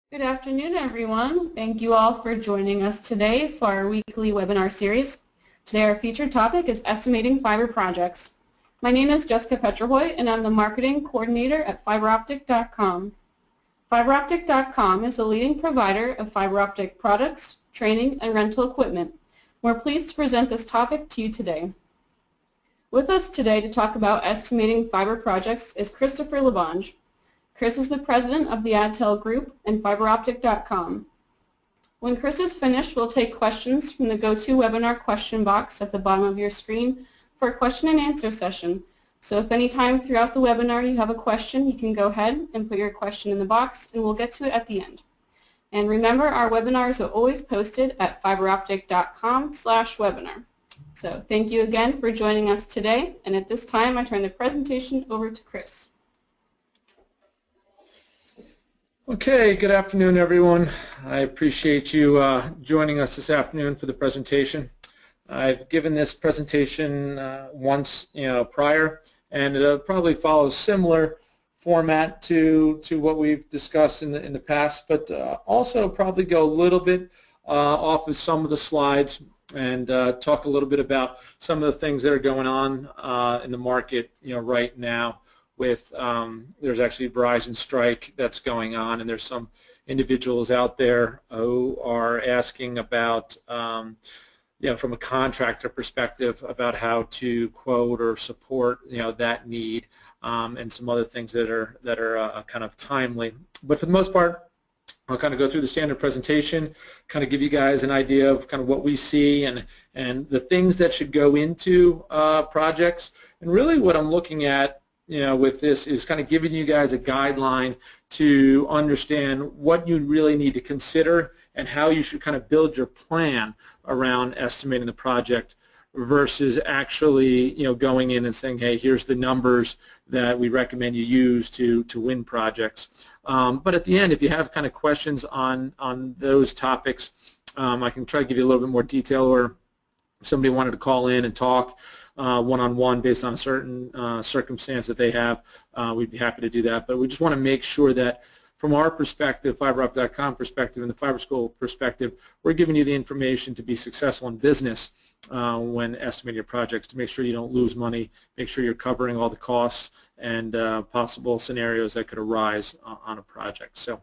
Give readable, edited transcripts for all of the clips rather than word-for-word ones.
Good afternoon, everyone. Thank you all for joining us today for our weekly webinar series. Today our featured topic is estimating fiber projects. My name is Jessica Petrahoy and I'm the marketing coordinator at fiberoptic.com. Fiberoptic.com is the leading provider of fiber optic products, training, and rental equipment. We're pleased to present this topic to you today. With us today to talk about estimating fiber projects is Christopher LaBonge. Chris is the president of the Adtell group and fiberoptic.com. When Chris is finished, we'll take questions from the GoToWebinar question box at the bottom of your screen for a question and answer session. So if any time throughout the webinar you have a question, you can go ahead and put your question in the box and we'll get to it at the end. And remember, our webinars are always posted at fiberoptic.com/webinar. So thank you again for joining us today, and at this time I turn the presentation over to Chris. Okay, good afternoon, everyone. I appreciate you joining us this afternoon for the presentation. I've given this presentation once, prior, and it'll probably follow a similar format to what we've discussed in the past, but also probably go a little bit off of some of the slides and talk a little bit about some of the things that are going on in the market, right now. With there's actually a Verizon strike that's going on, and there's some individuals out there who are asking about, from a contractor perspective, about how to quote or support, that need, and some other things that are kind of timely. But for the most part, I'll kind of go through the standard presentation, kind of give you guys an idea of kind of what we see and the things that should go into projects, and really what I'm looking at with this is kind of giving you guys a guideline to understand what you really need to consider and how you should kind of build your plan around estimating the project versus actually, going in and saying, hey, here's the numbers that we recommend you use to win projects. But at the end, if you have kind of questions on those topics, I can try to give you a little bit more detail, or if somebody wanted to call in and talk one-on-one based on a certain circumstance that they have, we'd be happy to do that. But we just want to make sure that from our perspective, fiberoptic.com perspective, and the Fiber School perspective, we're giving you the information to be successful in business when estimating your projects, to make sure you don't lose money, make sure you're covering all the costs and possible scenarios that could arise on a project. So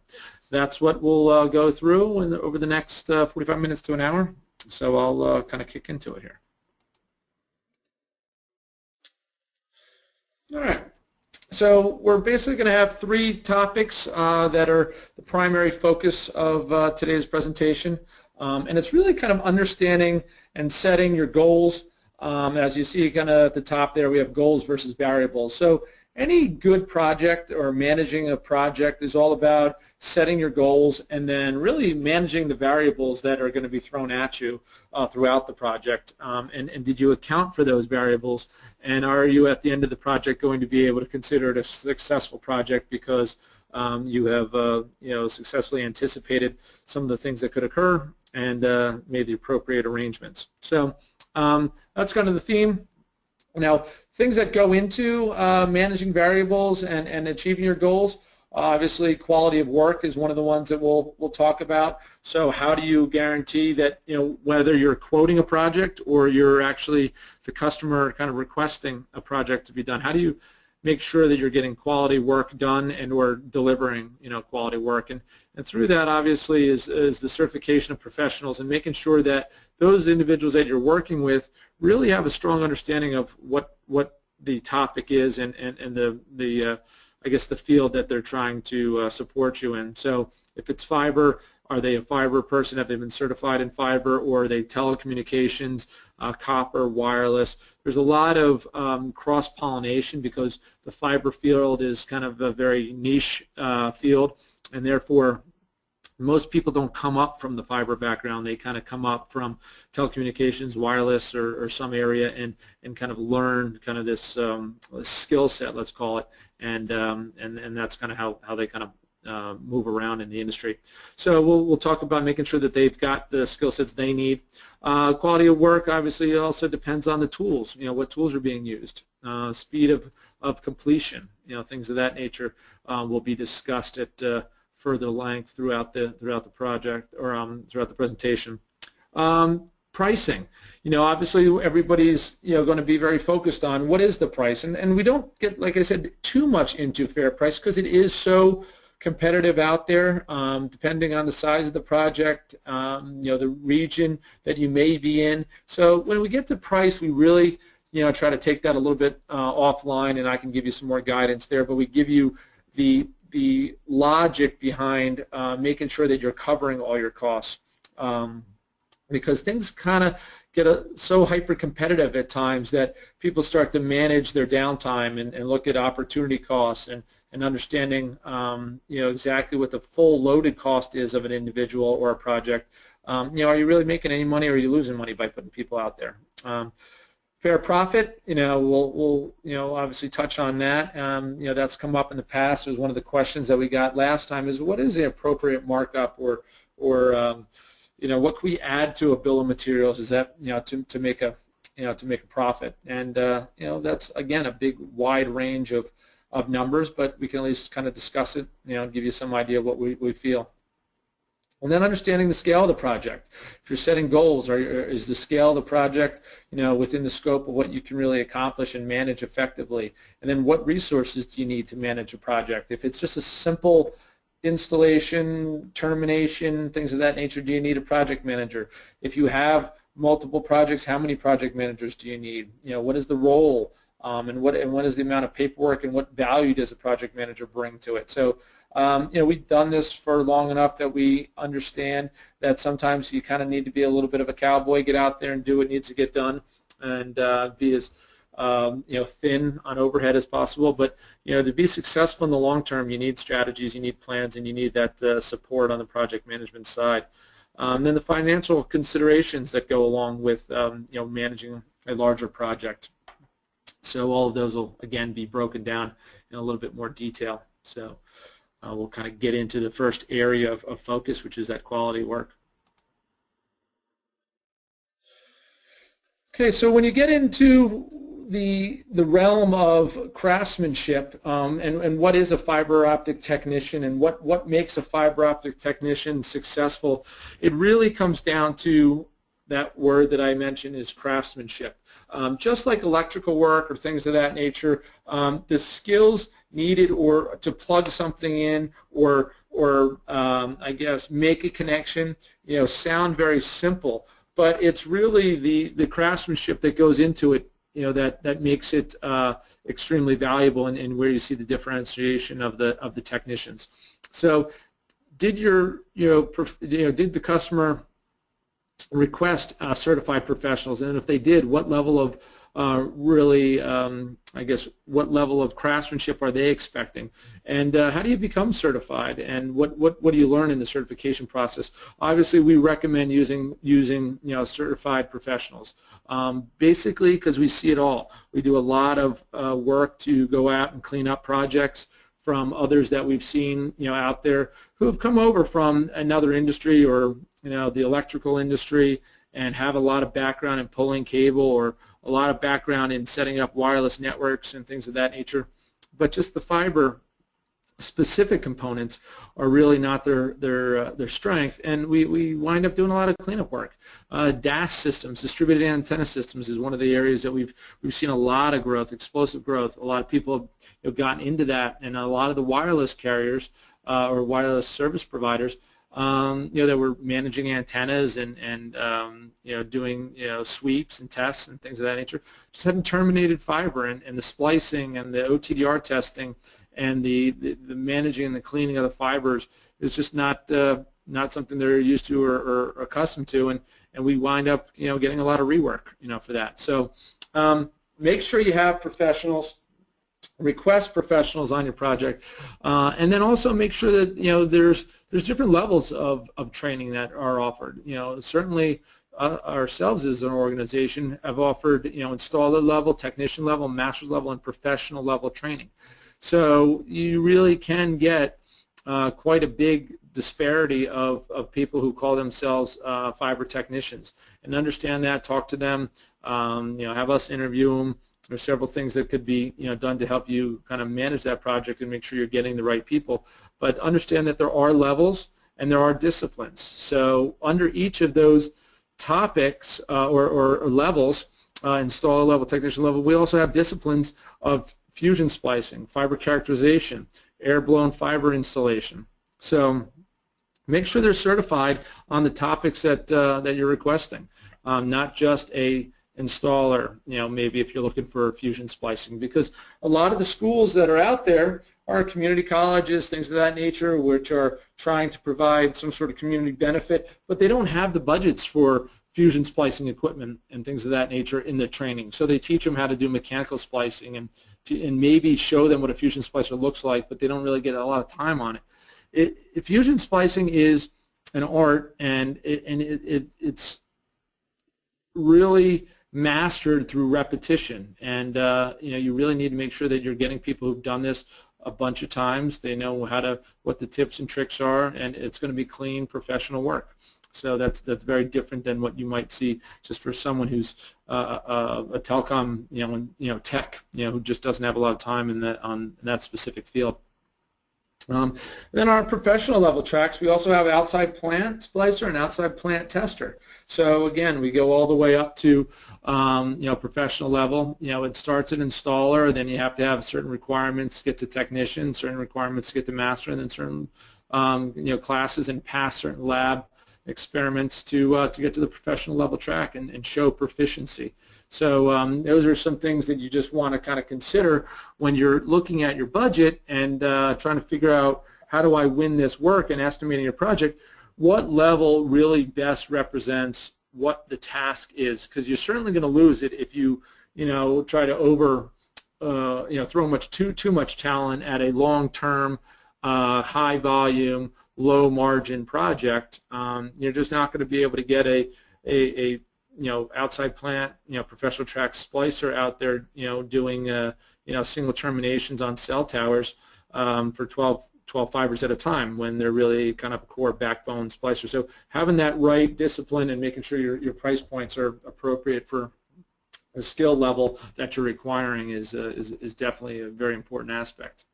that's what we'll go through over the next 45 minutes to an hour. So I'll kind of kick into it here. All right, so we're basically going to have three topics that are the primary focus of today's presentation, and it's really kind of understanding and setting your goals. As you see kind of at the top there, we have goals versus variables. So any good project or managing a project is all about setting your goals and then really managing the variables that are going to be thrown at you throughout the project. And did you account for those variables? And are you at the end of the project going to be able to consider it a successful project because you have successfully anticipated some of the things that could occur and made the appropriate arrangements? So that's kind of the theme. Now, things that go into managing variables and achieving your goals, obviously quality of work is one of the ones that we'll talk about. So how do you guarantee that, whether you're quoting a project or you're actually the customer kind of requesting a project to be done, how do you make sure that you're getting quality work done and or delivering, quality work? And through that, obviously, is the certification of professionals and making sure that those individuals that you're working with really have a strong understanding of what the topic is and the I guess the field that they're trying to support you in. So if it's fiber, are they a fiber person? Have they been certified in fiber? Or are they telecommunications, copper, wireless? There's a lot of cross-pollination because the fiber field is kind of a very niche field, and therefore most people don't come up from the fiber background. They kind of come up from telecommunications, wireless, or some area and kind of learn kind of this skill set, let's call it, and that's kind of how they kind of move around in the industry. So we'll talk about making sure that they've got the skill sets they need. Quality of work obviously also depends on the tools, what tools are being used. Speed of completion, things of that nature will be discussed at further length throughout the project or throughout the presentation. Pricing, obviously everybody's going to be very focused on what is the price, and we don't get, like I said, too much into fair price because it is so competitive out there, depending on the size of the project, the region that you may be in. So when we get to price, we really try to take that a little bit offline, and I can give you some more guidance there, but we give you the logic behind making sure that you're covering all your costs. Because things kind of get so hyper-competitive at times that people start to manage their downtime and look at opportunity costs and understanding exactly what the full loaded cost is of an individual or a project. Are you really making any money, or are you losing money by putting people out there? Fair profit, we'll obviously touch on that. That's come up in the past. It was one of the questions that we got last time, is what is the appropriate markup, or what can we add to a bill of materials? Is that to make a profit? And that's again a big wide range of numbers, but we can at least kind of discuss it, and give you some idea of what we feel. And then understanding the scale of the project. If you're setting goals, or is the scale of the project within the scope of what you can really accomplish and manage effectively? And then what resources do you need to manage a project? If it's just a simple installation, termination, things of that nature, do you need a project manager? If you have multiple projects, how many project managers do you need? What is the role, and what is the amount of paperwork, and what value does a project manager bring to it? So we've done this for long enough that we understand that sometimes you kind of need to be a little bit of a cowboy, get out there and do what needs to get done, and be as thin on overhead as possible. But to be successful in the long term, you need strategies, you need plans, and you need that support on the project management side. Then the financial considerations that go along with managing a larger project. So all of those will again be broken down in a little bit more detail. So we'll kind of get into the first area of focus, which is that quality work. Okay, so when you get into the realm of craftsmanship, and what is a fiber optic technician, and what makes a fiber optic technician successful, it really comes down to that word that I mentioned, is craftsmanship. Just like electrical work or things of that nature, the skills needed or to plug something in, or I guess make a connection, sound very simple, but it's really the craftsmanship that goes into it, that makes it extremely valuable, and where you see the differentiation of the technicians. So, did did the customer request certified professionals, and if they did, what level of I guess what level of craftsmanship are they expecting, and how do you become certified, and what do you learn in the certification process? Obviously, we recommend using certified professionals, basically because we see it all. We do a lot of work to go out and clean up projects from others that we've seen out there who have come over from another industry, or the electrical industry, and have a lot of background in pulling cable, or a lot of background in setting up wireless networks and things of that nature. But just the fiber specific components are really not their strength, and we wind up doing a lot of cleanup work. DAS systems, distributed antenna systems, is one of the areas that we've seen a lot of growth, explosive growth. A lot of people have gotten into that, and a lot of the wireless carriers or wireless service providers, that were managing antennas and doing sweeps and tests and things of that nature, just hadn't terminated fiber, and the splicing and the OTDR testing and the managing and the cleaning of the fibers is just not something they're used to or accustomed to, and we wind up getting a lot of rework for that. So make sure you have professionals. Request professionals on your project, and then also make sure that there's different levels of training that are offered. Certainly ourselves as an organization have offered installer level, technician level, master's level, and professional level training. So you really can get quite a big disparity of people who call themselves fiber technicians, and understand that, talk to them, have us interview them, There's several things that could be done to help you kind of manage that project and make sure you're getting the right people. But understand that there are levels and there are disciplines. So under each of those topics or levels, installer level, technician level, we also have disciplines of fusion splicing, fiber characterization, air-blown fiber installation. So make sure they're certified on the topics that you're requesting, not just a installer, maybe if you're looking for fusion splicing, because a lot of the schools that are out there are community colleges, things of that nature, which are trying to provide some sort of community benefit, but they don't have the budgets for fusion splicing equipment and things of that nature in the training. So they teach them how to do mechanical splicing and maybe show them what a fusion splicer looks like, but they don't really get a lot of time on it. Fusion splicing is an art, and it's really mastered through repetition, and you really need to make sure that you're getting people who've done this a bunch of times. They know what the tips and tricks are, and it's going to be clean, professional work. So that's very different than what you might see just for someone who's a telecom tech who just doesn't have a lot of time in that specific field. Then our professional level tracks, we also have outside plant splicer and outside plant tester. So again, we go all the way up to professional level. It starts at installer, then you have to have certain requirements to get to technician, certain requirements to get to master, and then certain classes and pass certain lab experiments to get to the professional level track and show proficiency. So those are some things that you just want to kind of consider when you're looking at your budget and trying to figure out how do I win this work and estimating your project. What level really best represents what the task is, because you're certainly going to lose it if you try to throw too much talent at a long-term high volume, low margin project. You're just not going to be able to get a outside plant professional track splicer out there doing single terminations on cell towers for 12 fibers at a time when they're really kind of a core backbone splicer. So having that right discipline and making sure your price points are appropriate for the skill level that you're requiring is definitely a very important aspect.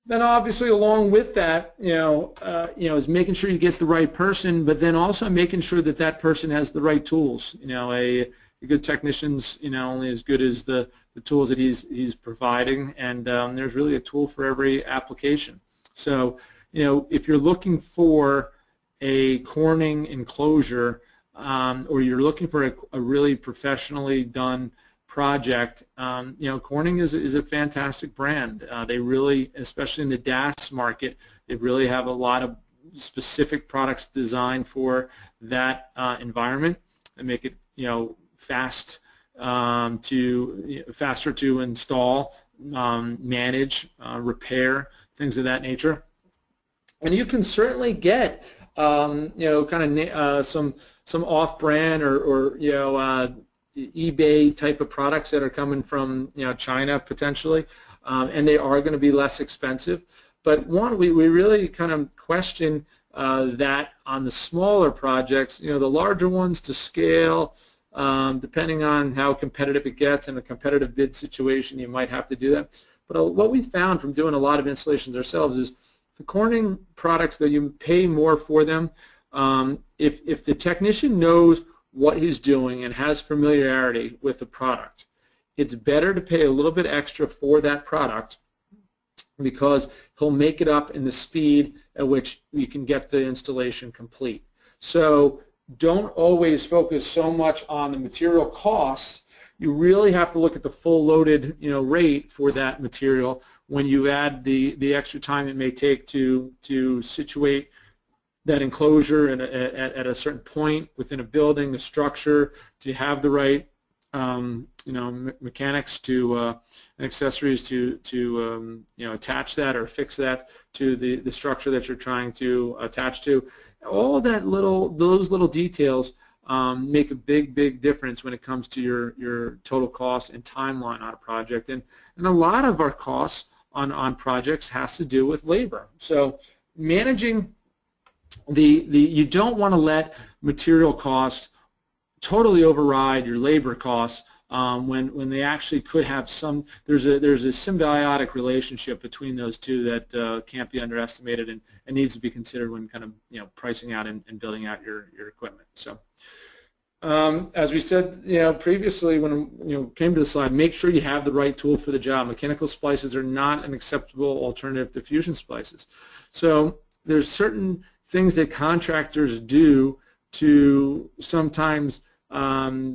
Then obviously along with that, is making sure you get the right person, but then also making sure that that person has the right tools. A good technician's only as good as the tools that he's providing, and there's really a tool for every application. So if you're looking for a Corning enclosure, or you're looking for a really professionally done project, Corning is a fantastic brand. They really, especially in the DAS market, they really have a lot of specific products designed for that environment and make it faster to install, manage, repair, things of that nature. And you can certainly get some off-brand or eBay type of products that are coming from China potentially, and they are going to be less expensive. But we really kind of question that on the smaller projects. The larger ones to scale, depending on how competitive it gets in a competitive bid situation, you might have to do that. But what we found from doing a lot of installations ourselves is the Corning products, though you pay more for them, if the technician knows what he's doing and has familiarity with the product, it's better to pay a little bit extra for that product because he'll make it up in the speed at which you can get the installation complete. So don't always focus so much on the material costs. You really have to look at the full loaded rate for that material when you add the extra time it may take to situate that enclosure at a certain point within a building, the structure, to have the right mechanics and accessories to attach that or fix that to the structure that you're trying to attach to. All of those little details make a big difference when it comes to your total cost and timeline on a project. And a lot of our costs on projects has to do with labor. So managing you don't want to let material costs totally override your labor costs when they actually could have some. There's a symbiotic relationship between those two that can't be underestimated and needs to be considered when kind of pricing out and building out your equipment. So. As we said, previously when came to the slide, make sure you have the right tool for the job. Mechanical splices are not an acceptable alternative to fusion splices. So there's certain things that contractors do to sometimes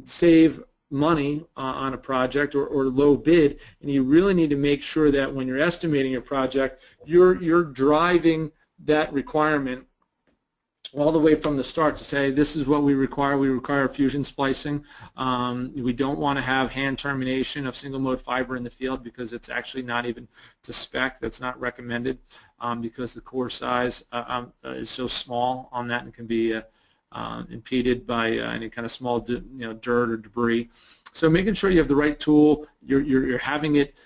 save money on a project or low bid, and you really need to make sure that when you're estimating your project, you're driving that requirement all the way from the start to say this is what we require. We require fusion splicing. We don't want to have hand termination of single mode fiber in the field because it's actually not even to spec. That's not recommended because the core size is so small on that and can be impeded by any kind of small dirt or debris. So making sure you have the right tool, you're having it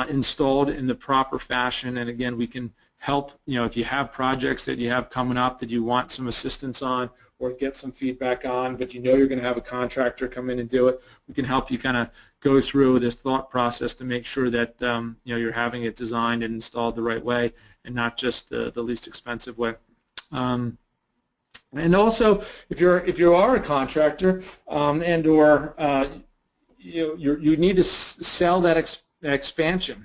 installed in the proper fashion, and again we can help if you have projects that you have coming up that you want some assistance on or get some feedback on, but you're going to have a contractor come in and do it. We can help you kind of go through this thought process to make sure that you're having it designed and installed the right way and not just the least expensive way. And also, if you are a contractor and or you need to sell that expansion.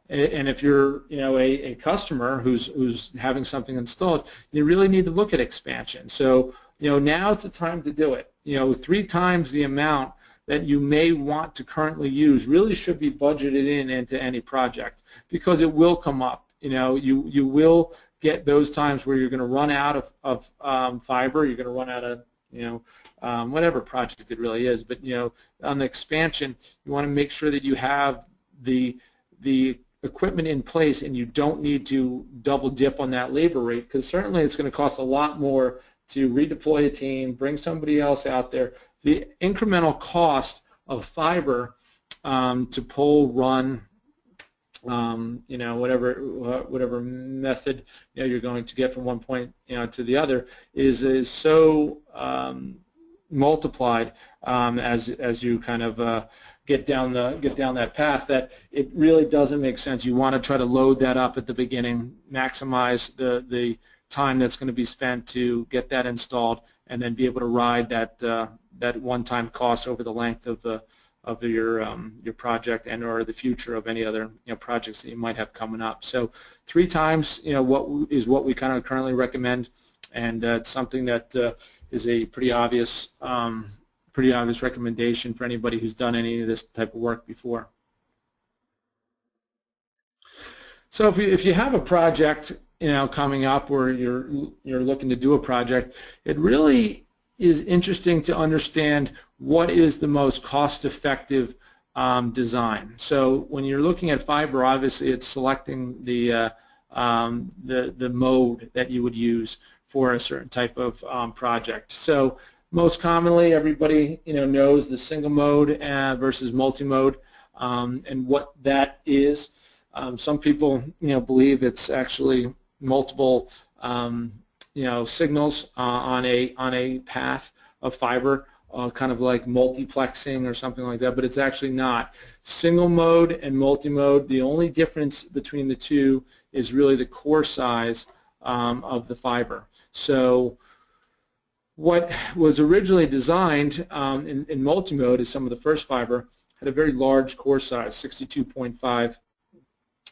And if you're a customer who's having something installed, you really need to look at expansion. So now's the time to do it. 3 times the amount that you may want to currently use really should be budgeted into any project because it will come up. You will get those times where you're going to run out of fiber. You're going to run out of whatever project it really is. But on the expansion, you want to make sure that you have the equipment in place and you don't need to double dip on that labor rate because certainly it's going to cost a lot more to redeploy a team, bring somebody else out there. The incremental cost of fiber to pull, run, whatever method you're going to get from one point to the other is so multiplied as you kind of get down that path that it really doesn't make sense. You want to try to load that up at the beginning, maximize the time that's going to be spent to get that installed, and then be able to ride that one-time cost over the length of your project and or the future of any other projects that you might have coming up. So 3 times what we kind of currently recommend, and it's something that is a pretty obvious recommendation for anybody who's done any of this type of work before. So if you have a project coming up or you're looking to do a project, it really is interesting to understand what is the most cost-effective design. So when you're looking at fiber, obviously it's selecting the mode that you would use for a certain type of project. So most commonly, everybody knows the single mode versus multi-mode and what that is. Some people believe it's actually multiple signals on a path of fiber, kind of like multiplexing or something like that, but it's actually not. Single mode and multi-mode, the only difference between the two is really the core size of the fiber. So what was originally designed in multi-mode is some of the first fiber had a very large core size, 62.5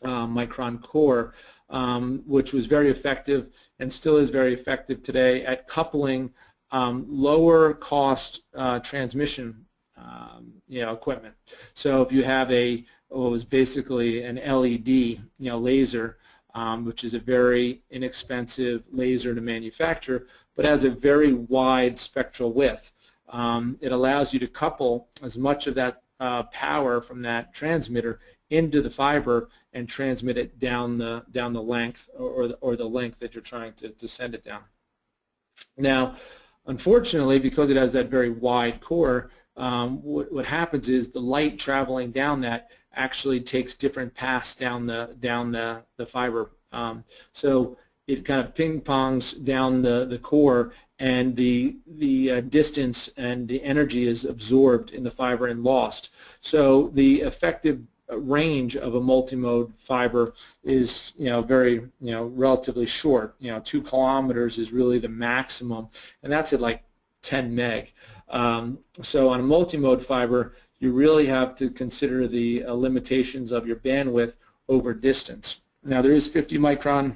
micron core, which was very effective and still is very effective today at coupling lower cost transmission equipment. So if you have what was basically an LED laser, which is a very inexpensive laser to manufacture, but has a very wide spectral width. It allows you to couple as much of that power from that transmitter into the fiber and transmit it down the length or the length that you're trying to send it down. Now, unfortunately, because it has that very wide core, what happens is the light traveling down that actually takes different paths down the fiber. So it kind of ping-pongs down the core, and the distance and the energy is absorbed in the fiber and lost. So the effective range of a multimode fiber is very relatively short. 2 kilometers is really the maximum, and that's at like 10 meg. So on a multimode fiber, you really have to consider the limitations of your bandwidth over distance. Now there is 50 micron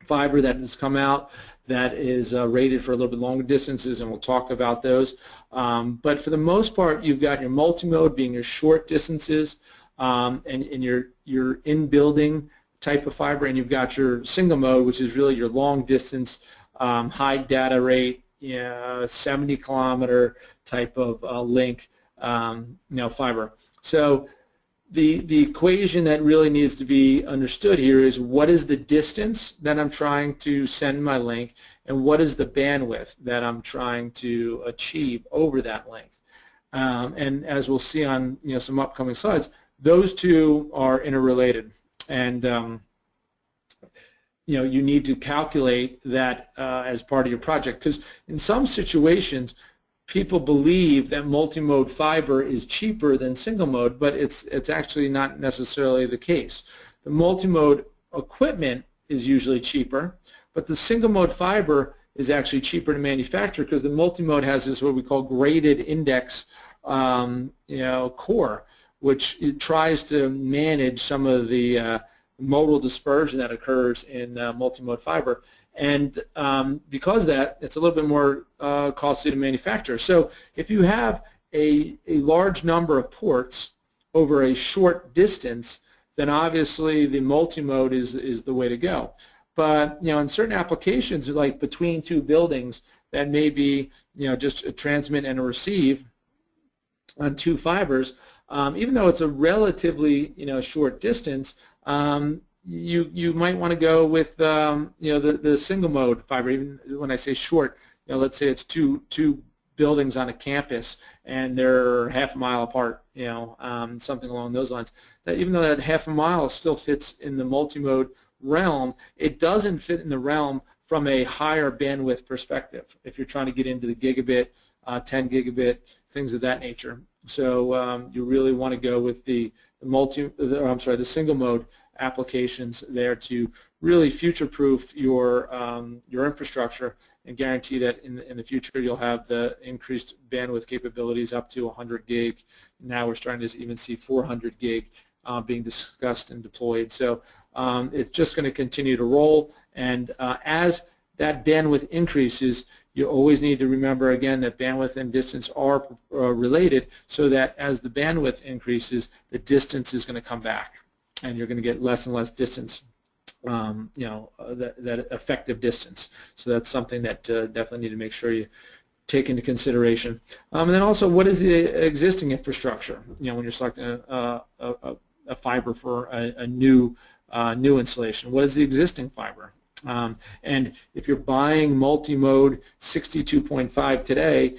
fiber that has come out that is rated for a little bit longer distances, and we'll talk about those. But for the most part, you've got your multimode being your short distances, and your in-building type of fiber, and you've got your single mode, which is really your long distance, high data rate, 70 kilometer type of link, fiber. So the equation that really needs to be understood here is what is the distance that I'm trying to send my link, and what is the bandwidth that I'm trying to achieve over that length. And as we'll see on some upcoming slides, those two are interrelated, and you need to calculate that as part of your project, because in some situations people believe that multimode fiber is cheaper than single mode, but it's actually not necessarily the case. The multimode equipment is usually cheaper, but the single mode fiber is actually cheaper to manufacture because the multimode has this what we call graded index core, which it tries to manage some of the modal dispersion that occurs in multimode fiber. And because of that, it's a little bit more costly to manufacture. So if you have a large number of ports over a short distance, then obviously the multimode is the way to go. But in certain applications, like between two buildings, that may be just a transmit and a receive on 2 fibers. Even though it's a relatively short distance, you might want to go with the single mode fiber. Even when I say short, let's say it's two buildings on a campus and they're half a mile apart, something along those lines. That even though that half a mile still fits in the multimode realm, it doesn't fit in the realm from a higher bandwidth perspective. If you're trying to get into the gigabit, 10 gigabit, things of that nature. So you really want to go with the single mode applications there to really future-proof your infrastructure and guarantee that in the future you'll have the increased bandwidth capabilities up to 100 gig. Now we're starting to even see 400 gig being discussed and deployed. So it's just going to continue to roll, and as that bandwidth increases, you always need to remember again that bandwidth and distance are related, so that as the bandwidth increases, the distance is going to come back, and you're going to get less and less distance, that effective distance. So that's something that definitely need to make sure you take into consideration. And then also, what is the existing infrastructure? When you're selecting a fiber for a new installation, what is the existing fiber? And if you're buying multi-mode 62.5 today,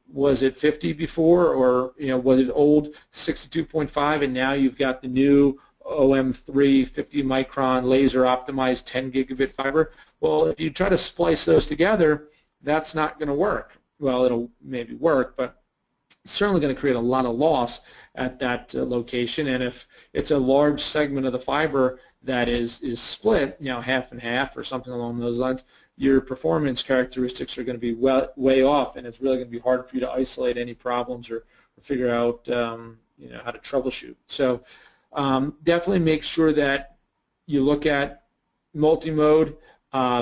was it 50 before, or was it old 62.5 and now you've got the new OM3 50 micron laser optimized 10 gigabit fiber? Well, if you try to splice those together, that's not going to work. Well, it'll maybe work, but it's certainly going to create a lot of loss at that location. And if it's a large segment of the fiber that is split, half and half or something along those lines, your performance characteristics are going to be way off, and it's really going to be hard for you to isolate any problems or figure out how to troubleshoot. So definitely make sure that you look at multi-mode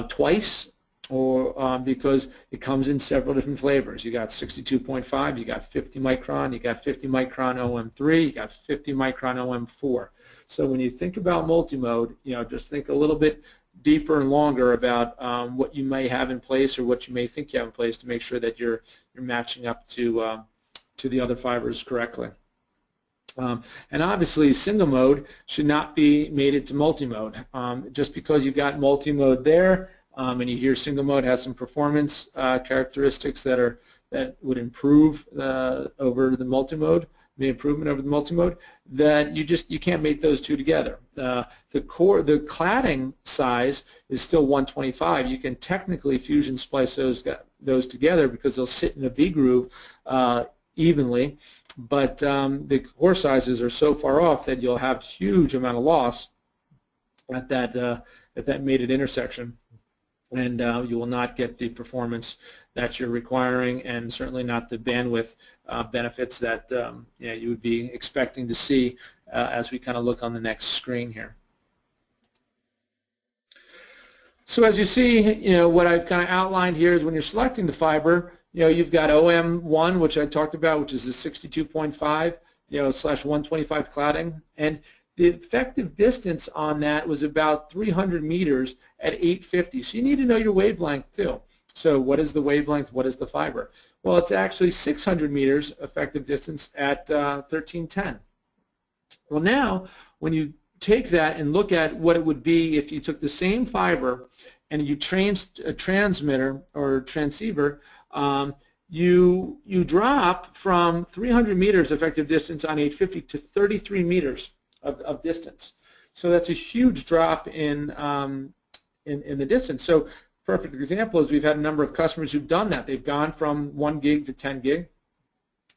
twice, or because it comes in several different flavors. You got 62.5, you got 50 micron, you got 50 micron OM3, you got 50 micron OM4. So when you think about multimode, just think a little bit deeper and longer about what you may have in place or what you may think you have in place to make sure that you're matching up to the other fibers correctly. And obviously, single mode should not be mated to multi-mode. Just because you've got multi-mode there, and you hear single mode has some performance characteristics that would improve over the multi-mode, the improvement over the multimode, that you can't make those two together. The cladding size is still 125. You can technically fusion splice those together because they'll sit in a V groove evenly, but the core sizes are so far off that you'll have huge amount of loss at that mated intersection, and you will not get the performance that you're requiring, and certainly not the bandwidth benefits that you would be expecting to see as we kind of look on the next screen here. So as you see, what I've kind of outlined here is when you're selecting the fiber, you've got OM1, which I talked about, which is the 62.5 / 125 cladding, and the effective distance on that was about 300 meters at 850. So you need to know your wavelength too. So what is the wavelength? What is the fiber? Well, it's actually 600 meters effective distance at 1310. Well, now when you take that and look at what it would be if you took the same fiber and you changed a transmitter or transceiver, you drop from 300 meters effective distance on 850 to 33 meters of distance. So that's a huge drop in the distance. So perfect example is we've had a number of customers who've done that. They've gone from 1 gig to 10 gig,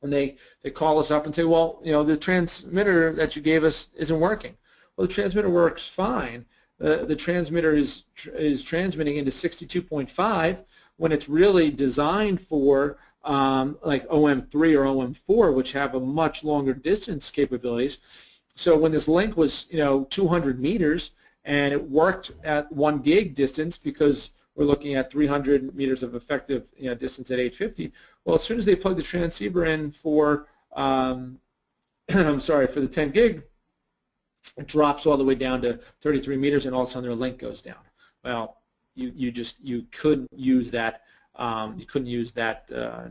and they call us up and say, well, the transmitter that you gave us isn't working. Well, the transmitter works fine. The transmitter is transmitting into 62.5 when it's really designed for like OM3 or OM4, which have a much longer distance capabilities. So when this link was 200 meters and it worked at 1 gig distance because we're looking at 300 meters of effective distance at 850. Well, as soon as they plug the transceiver in for I'm sorry, for the 10 gig, it drops all the way down to 33 meters, and all of a sudden their link goes down. Well, you couldn't use that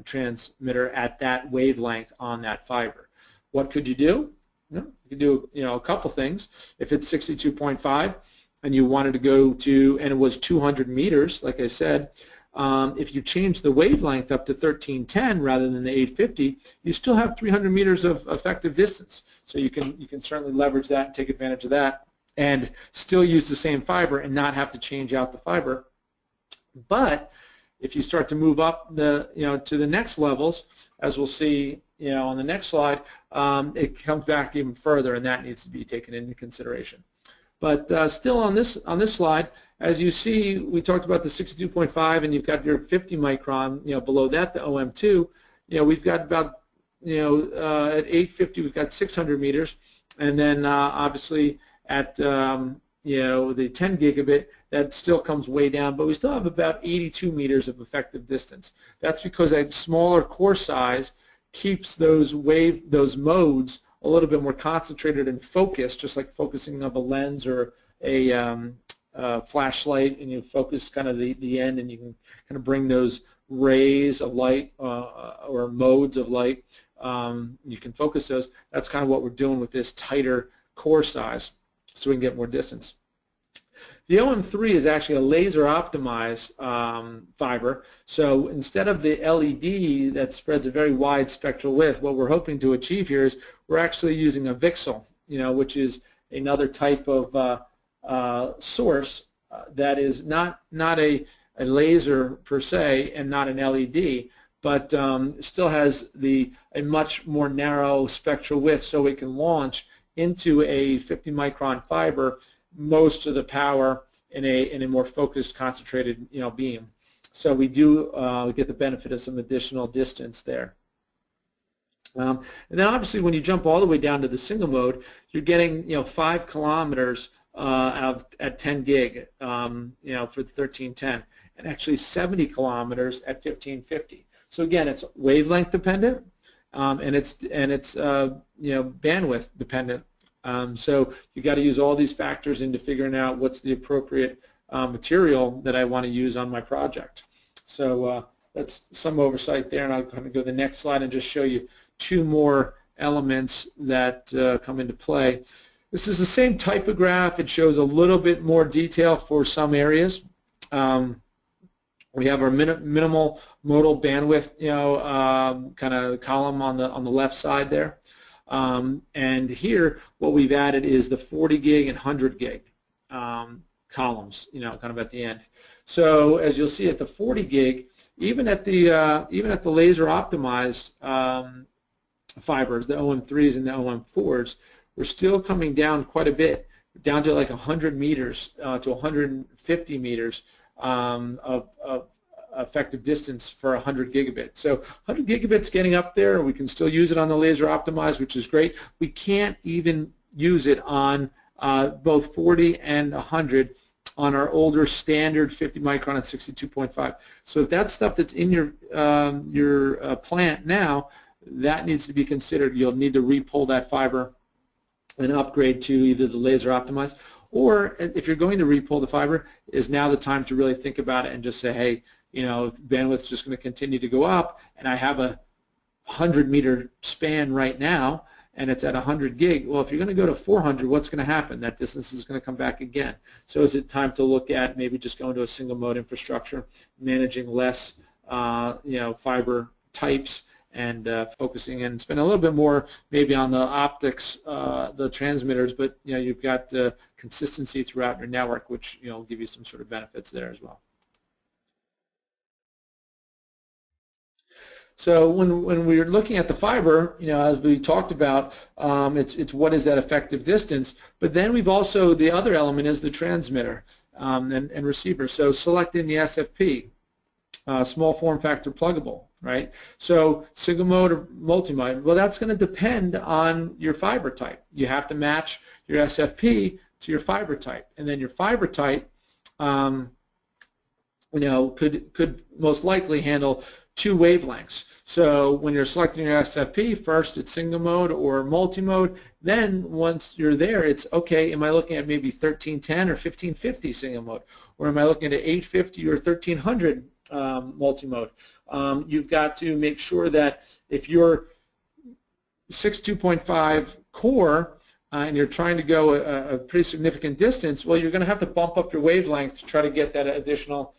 transmitter at that wavelength on that fiber. What could you do? You could do a couple things. If it's 62.5 and you wanted to go to, and it was 200 meters, like I said, if you change the wavelength up to 1310 rather than the 850, you still have 300 meters of effective distance. So you can certainly leverage that and take advantage of that, and still use the same fiber and not have to change out the fiber. But if you start to move up to the next levels, as we'll see on the next slide, it comes back even further, and that needs to be taken into consideration. But still on this slide, as you see, we talked about the 62.5, and you've got your 50 micron, below that, the OM2. We've got about, at 850, we've got 600 meters, and then obviously at the 10 gigabit, that still comes way down, but we still have about 82 meters of effective distance. That's because a smaller core size keeps those modes a little bit more concentrated and focused, just like focusing of a lens or a flashlight, and you focus kind of the end, and you can kind of bring those rays of light or modes of light, you can focus those. That's kind of what we're doing with this tighter core size, so we can get more distance. The OM3 is actually a laser optimized fiber, so instead of the LED that spreads a very wide spectral width, what we're hoping to achieve here is we're actually using a VCSEL, which is another type of source that is not a laser per se and not an LED, but still has a much more narrow spectral width, so it can launch into a 50 micron fiber most of the power in a more focused, concentrated beam. So we do get the benefit of some additional distance there. And then obviously when you jump all the way down to the single mode, you're getting 5 kilometers at 10 gig for the 1310, and actually 70 kilometers at 1550. So again, it's wavelength dependent, and it's bandwidth dependent. So you got to use all these factors into figuring out what's the appropriate material that I want to use on my project. So that's some oversight there, and I'm going to go to the next slide and just show you 2 more elements that come into play. This is the same type of graph. It shows a little bit more detail for some areas. We have our minimal modal bandwidth, kind of column on the left side there. And here what we've added is the 40 gig and 100 gig columns, kind of at the end. So as you'll see at the 40 gig, even at the laser optimized fibers, the OM3s and the OM4s, we're still coming down quite a bit, down to like 100 meters to 150 meters of effective distance for 100 gigabit. So 100 gigabits getting up there. We can still use it on the laser optimized, which is great. We can't even use it on both 40 and 100 on our older standard 50 micron and 62.5. So if that's stuff that's in your plant now, that needs to be considered. You'll need to re-pull that fiber and upgrade to either the laser optimized, or if you're going to re-pull the fiber, is now the time to really think about it and just say, hey, bandwidth's just going to continue to go up, and I have a 100-meter span right now, and it's at 100 gig. Well, if you're going to go to 400, what's going to happen? That distance is going to come back again. So is it time to look at maybe just going to a single mode infrastructure, managing less fiber types, and focusing and spend a little bit more maybe on the optics, the transmitters, but you've got consistency throughout your network, which will give you some sort of benefits there as well. So when we're looking at the fiber, as we talked about, it's what is that effective distance, but then we've also, the other element is the transmitter and receiver. So selecting the SFP, small form factor pluggable, right? So single mode or multi-mode, well, that's going to depend on your fiber type. You have to match your SFP to your fiber type, and then your fiber type could most likely handle 2 wavelengths. So when you're selecting your SFP, first it's single mode or multi-mode. Then once you're there, it's okay, am I looking at maybe 1310 or 1550 single mode? Or am I looking at 850 or 1300 multi-mode? You've got to make sure that if you're 62.5 core and you're trying to go a pretty significant distance, well, you're going to have to bump up your wavelength to try to get that additional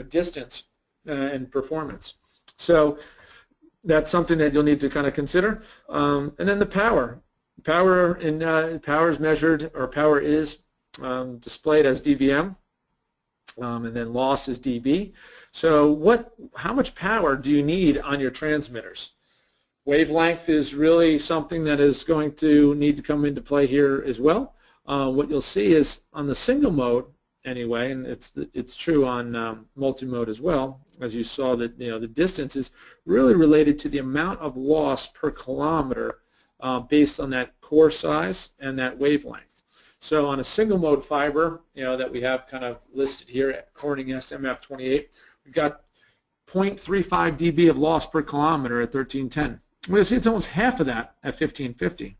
distance and performance. So that's something that you'll need to kind of consider. And then the power. Power is measured, or power is displayed as dBm, and then loss is dB. So how much power do you need on your transmitters? Wavelength is really something that is going to need to come into play here as well. What you'll see is on the single mode, anyway, and it's true on multi-mode as well, as you saw that the distance is really related to the amount of loss per kilometer based on that core size and that wavelength. So on a single mode fiber, that we have kind of listed here at Corning SMF28, we've got 0.35 dB of loss per kilometer at 1310. We'll see it's almost half of that at 1550.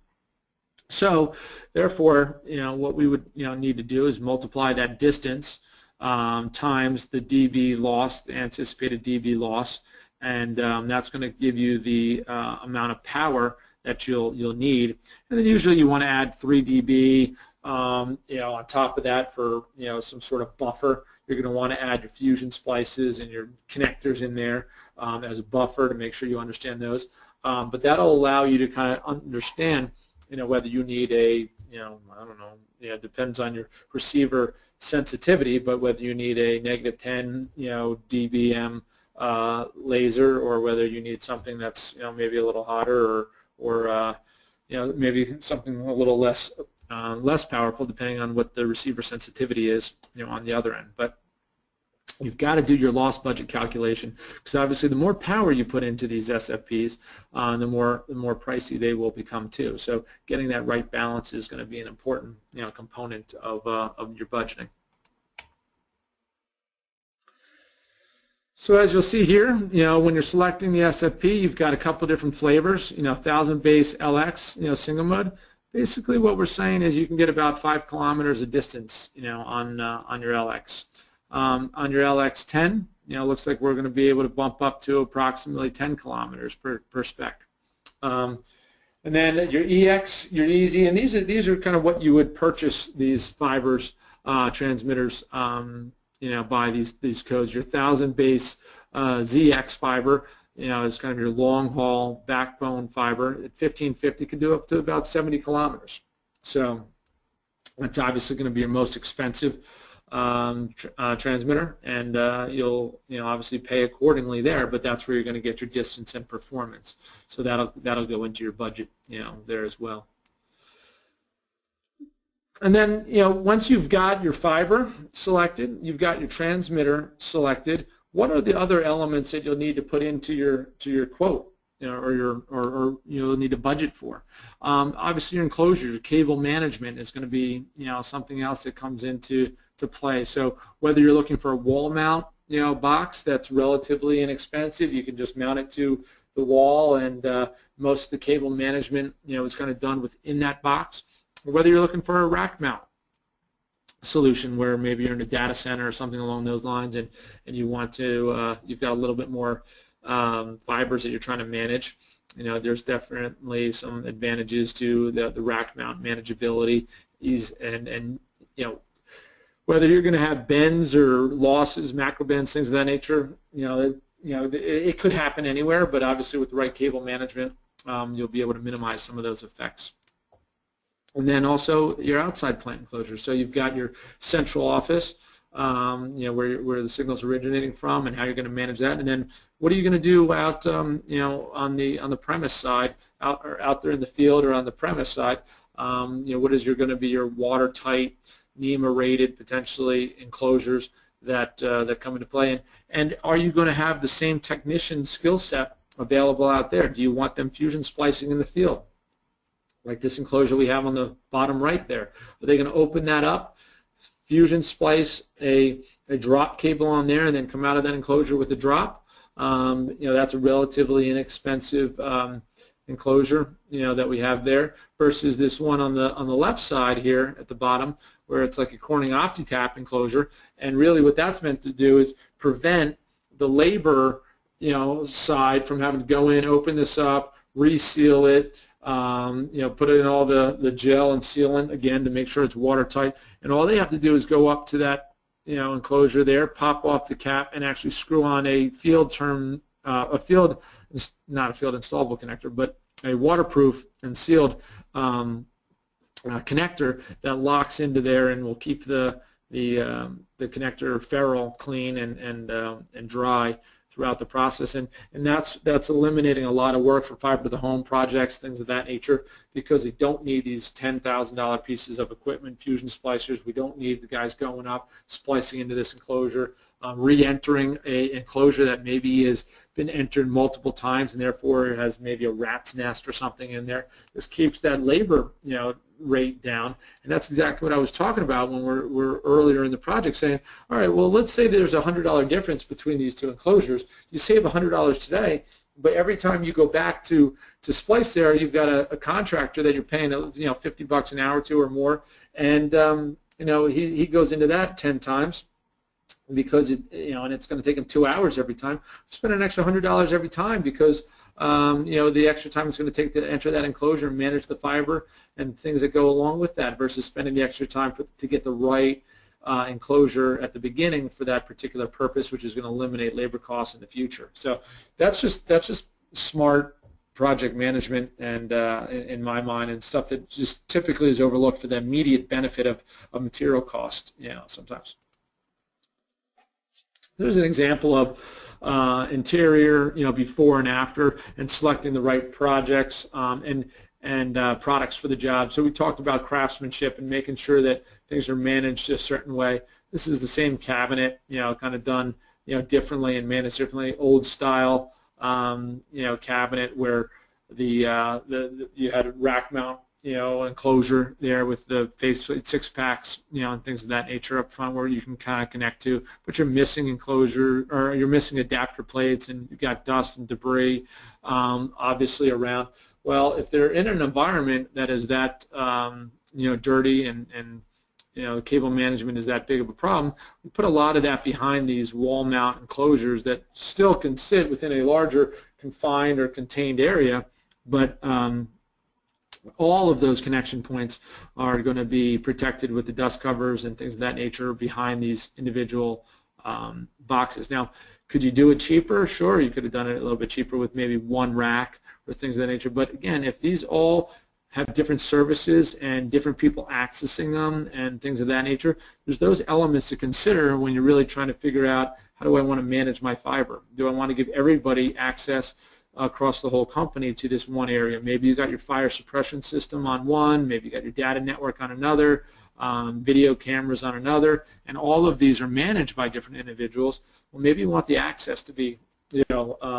So therefore, what we would need to do is multiply that distance times the dB loss, the anticipated dB loss, and that's going to give you the amount of power that you'll need. And then usually you want to add 3 dB on top of that for some sort of buffer. You're going to want to add your fusion splices and your connectors in there as a buffer to make sure you understand those. But that'll allow you to kind of understand whether you need a, I don't know, it depends on your receiver sensitivity, but whether you need a -10, dBm laser, or whether you need something that's, maybe a little hotter, or maybe something a little less powerful, depending on what the receiver sensitivity is, on the other end. But you've got to do your loss budget calculation, because obviously the more power you put into these SFPs, the more pricey they will become too. So getting that right balance is going to be an important component of your budgeting. So as you'll see here, when you're selecting the SFP, you've got a couple different flavors. 1000 base LX, single mode. Basically, what we're saying is you can get about 5 kilometers of distance, on your LX. On your LX10, looks like we're going to be able to bump up to approximately 10 kilometers per spec. And then your EX, your EZ, and these are kind of what you would purchase these fibers, transmitters, by these codes. Your 1000 base ZX fiber, is kind of your long haul backbone fiber. At 1550 can do up to about 70 kilometers. So that's obviously going to be your most expensive transmitter, and you'll obviously pay accordingly there, but that's where you're going to get your distance and performance. So that'll go into your budget there as well. And then once you've got your fiber selected, you've got your transmitter selected, what are the other elements that you'll need to put into your quote, or you'll need to budget for? Obviously, your enclosure, your cable management is going to be something else that comes into play. So whether you're looking for a wall mount box that's relatively inexpensive, you can just mount it to the wall, and most of the cable management is kind of done within that box. Or whether you're looking for a rack mount solution where maybe you're in a data center or something along those lines, and you want to you've got a little bit more fibers that you're trying to manage. There's definitely some advantages to the rack mount manageability, and whether you're going to have bends or losses, macro bends, things of that nature, it could happen anywhere, but obviously with the right cable management, you'll be able to minimize some of those effects. And then also your outside plant enclosure. So you've got your central office, where the signal's originating from, and how you're going to manage that. And then what are you going to do out, on the premise side, out there in the field or on the premise side? What is going to be your watertight, NEMA-rated, potentially enclosures that come into play? And are you going to have the same technician skill set available out there? Do you want them fusion splicing in the field? Like this enclosure we have on the bottom right there. Are they going to open that up, fusion splice a drop cable on there, and then come out of that enclosure with a drop? That's a relatively inexpensive enclosure that we have there, versus this one on the left side here at the bottom, where it's like a Corning OptiTap enclosure. And really what that's meant to do is prevent the labor side from having to go in, open this up, reseal it, put in all the gel and sealant again to make sure it's watertight, and all they have to do is go up to that enclosure there, pop off the cap, and actually screw on a not a field installable connector, but a waterproof and sealed connector that locks into there and will keep the connector ferrule clean and dry throughout the process, and that's eliminating a lot of work for fiber to the home projects, things of that nature, because they don't need these $10,000 pieces of equipment, fusion splicers. We don't need the guys going up, splicing into this enclosure, re-entering an enclosure that maybe has been entered multiple times and therefore has maybe a rat's nest or something in there. This keeps that labor rate down, and that's exactly what I was talking about when we're earlier in the project, saying, all right, well, let's say there's a $100 difference between these two enclosures. You save $100 today, but every time you go back to splice there, you've got a contractor that you're paying $50 an hour to or more, and he goes into that 10 times because and it's going to take him 2 hours every time. Spend an extra $100 every time because the extra time it's going to take to enter that enclosure and manage the fiber and things that go along with that, versus spending the extra time to get the right enclosure at the beginning for that particular purpose, which is going to eliminate labor costs in the future. So that's just smart project management, and in my mind, and stuff that just typically is overlooked for the immediate benefit of material cost. Sometimes. There's an example of interior, before and after, and selecting the right projects and products for the job. So we talked about craftsmanship and making sure that things are managed a certain way. This is the same cabinet, kind of done, differently and managed differently. Old style, cabinet where you had a rack mount, enclosure there with the faceplate 6-packs, and things of that nature up front where you can kind of connect to, but you're missing enclosure, or you're missing adapter plates, and you've got dust and debris obviously around. Well, if they're in an environment that is that dirty and cable management is that big of a problem, we put a lot of that behind these wall mount enclosures that still can sit within a larger confined or contained area, but all of those connection points are going to be protected with the dust covers and things of that nature behind these individual boxes. Now, could you do it cheaper? Sure, you could have done it a little bit cheaper with maybe one rack or things of that nature. But again, if these all have different services and different people accessing them and things of that nature, there's those elements to consider when you're really trying to figure out, how do I want to manage my fiber? Do I want to give everybody access across the whole company to this one area? Maybe you got your fire suppression system on one, maybe you got your data network on another, video cameras on another, and all of these are managed by different individuals. Well, maybe you want the access to be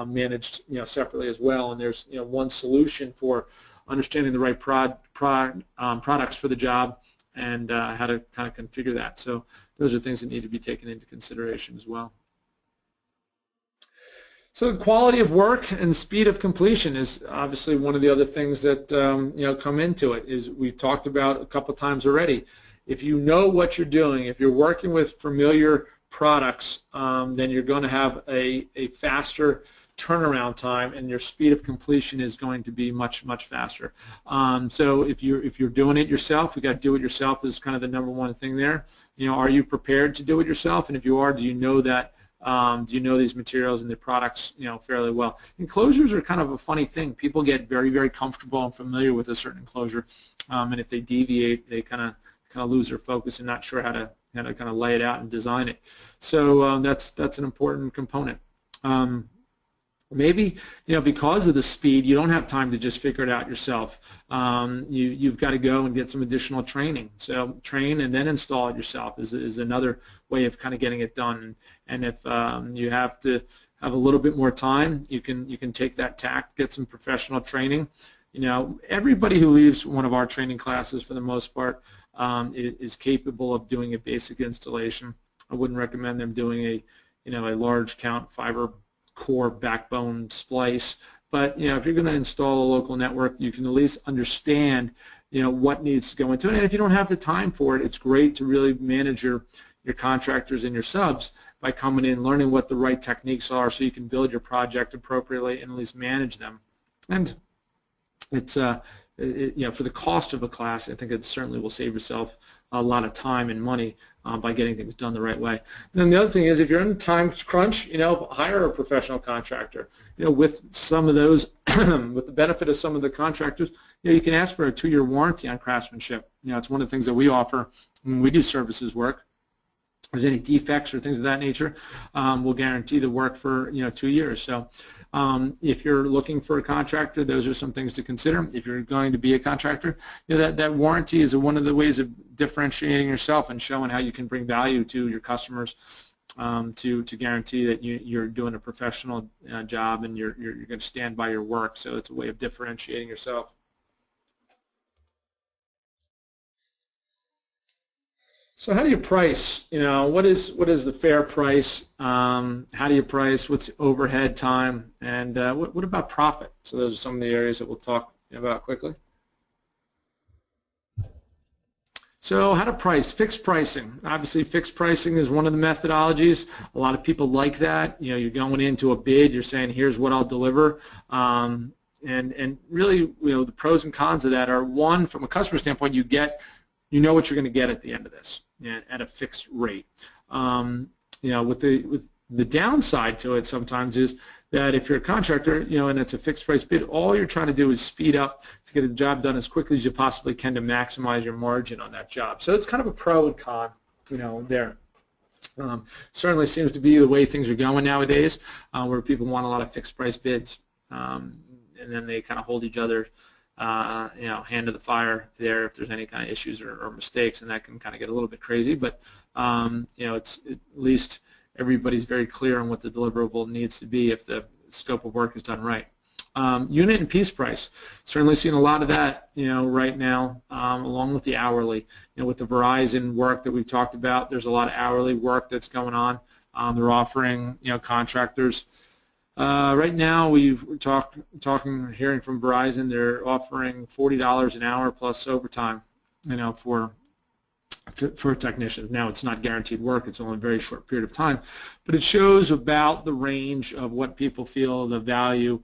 managed separately as well, and there's one solution for understanding the right products for the job and how to kind of configure that. So those are things that need to be taken into consideration as well. So the quality of work and speed of completion is obviously one of the other things that come into it. Is we've talked about a couple times already. If you know what you're doing, if you're working with familiar products, then you're going to have a faster turnaround time, and your speed of completion is going to be much faster. So if you're doing it yourself, you got to do it yourself is kind of the number one thing there. Are you prepared to do it yourself? And if you are, do you know that? Do you know these materials and the products fairly well? Enclosures are kind of a funny thing. People get very comfortable and familiar with a certain enclosure, and if they deviate, they kind of lose their focus and not sure how to kind of lay it out and design it. So that's an important component. Maybe because of the speed, you don't have time to just figure it out yourself. You've got to go and get some additional training. So train and then install it yourself is another way of kind of getting it done. And if you have to have a little bit more time, you can take that tack, get some professional training. Everybody who leaves one of our training classes, for the most part, is capable of doing a basic installation. I wouldn't recommend them doing a large count fiber core backbone splice, but if you're going to install a local network, you can at least understand what needs to go into it. And if you don't have the time for it, it's great to really manage your contractors and your subs by coming in, learning what the right techniques are, so you can build your project appropriately and at least manage them. And it's for the cost of a class, I think it certainly will save yourself a lot of time and money by getting things done the right way. And then the other thing is, if you're in a time crunch, hire a professional contractor. With some of those, with the benefit of some of the contractors, you can ask for a 2-year warranty on craftsmanship. It's one of the things that we offer when we do services work. If there's any defects or things of that nature, we'll guarantee the work for 2 years. So if you're looking for a contractor, those are some things to consider. If you're going to be a contractor, that warranty is one of the ways of differentiating yourself and showing how you can bring value to your customers, to guarantee that you're doing a professional job and you're going to stand by your work. So it's a way of differentiating yourself. So how do you price? What is the fair price? How do you price? What's the overhead time? And what about profit? So those are some of the areas that we'll talk about quickly. So how to price? Fixed pricing. Obviously, fixed pricing is one of the methodologies. A lot of people like that. You're going into a bid. You're saying, here's what I'll deliver. And really, the pros and cons of that are, one, from a customer standpoint, you know what you're going to get at the end of this at a fixed rate. With the downside to it sometimes is that if you're a contractor, and it's a fixed price bid, all you're trying to do is speed up to get the job done as quickly as you possibly can to maximize your margin on that job. So it's kind of a pro and con, there. Certainly seems to be the way things are going nowadays, where people want a lot of fixed price bids, and then they kind of hold each other hand to the fire there if there's any kind of issues or mistakes, and that can kind of get a little bit crazy. But it's at least everybody's very clear on what the deliverable needs to be if the scope of work is done right. Unit and piece price, certainly seeing a lot of that right now, along with the hourly. With the Verizon work that we've talked about, there's a lot of hourly work that's going on. They're offering contractors. Right now, we're hearing from Verizon, they're offering $40 an hour plus overtime, for technicians. Now, it's not guaranteed work; it's only a very short period of time, but it shows about the range of what people feel the value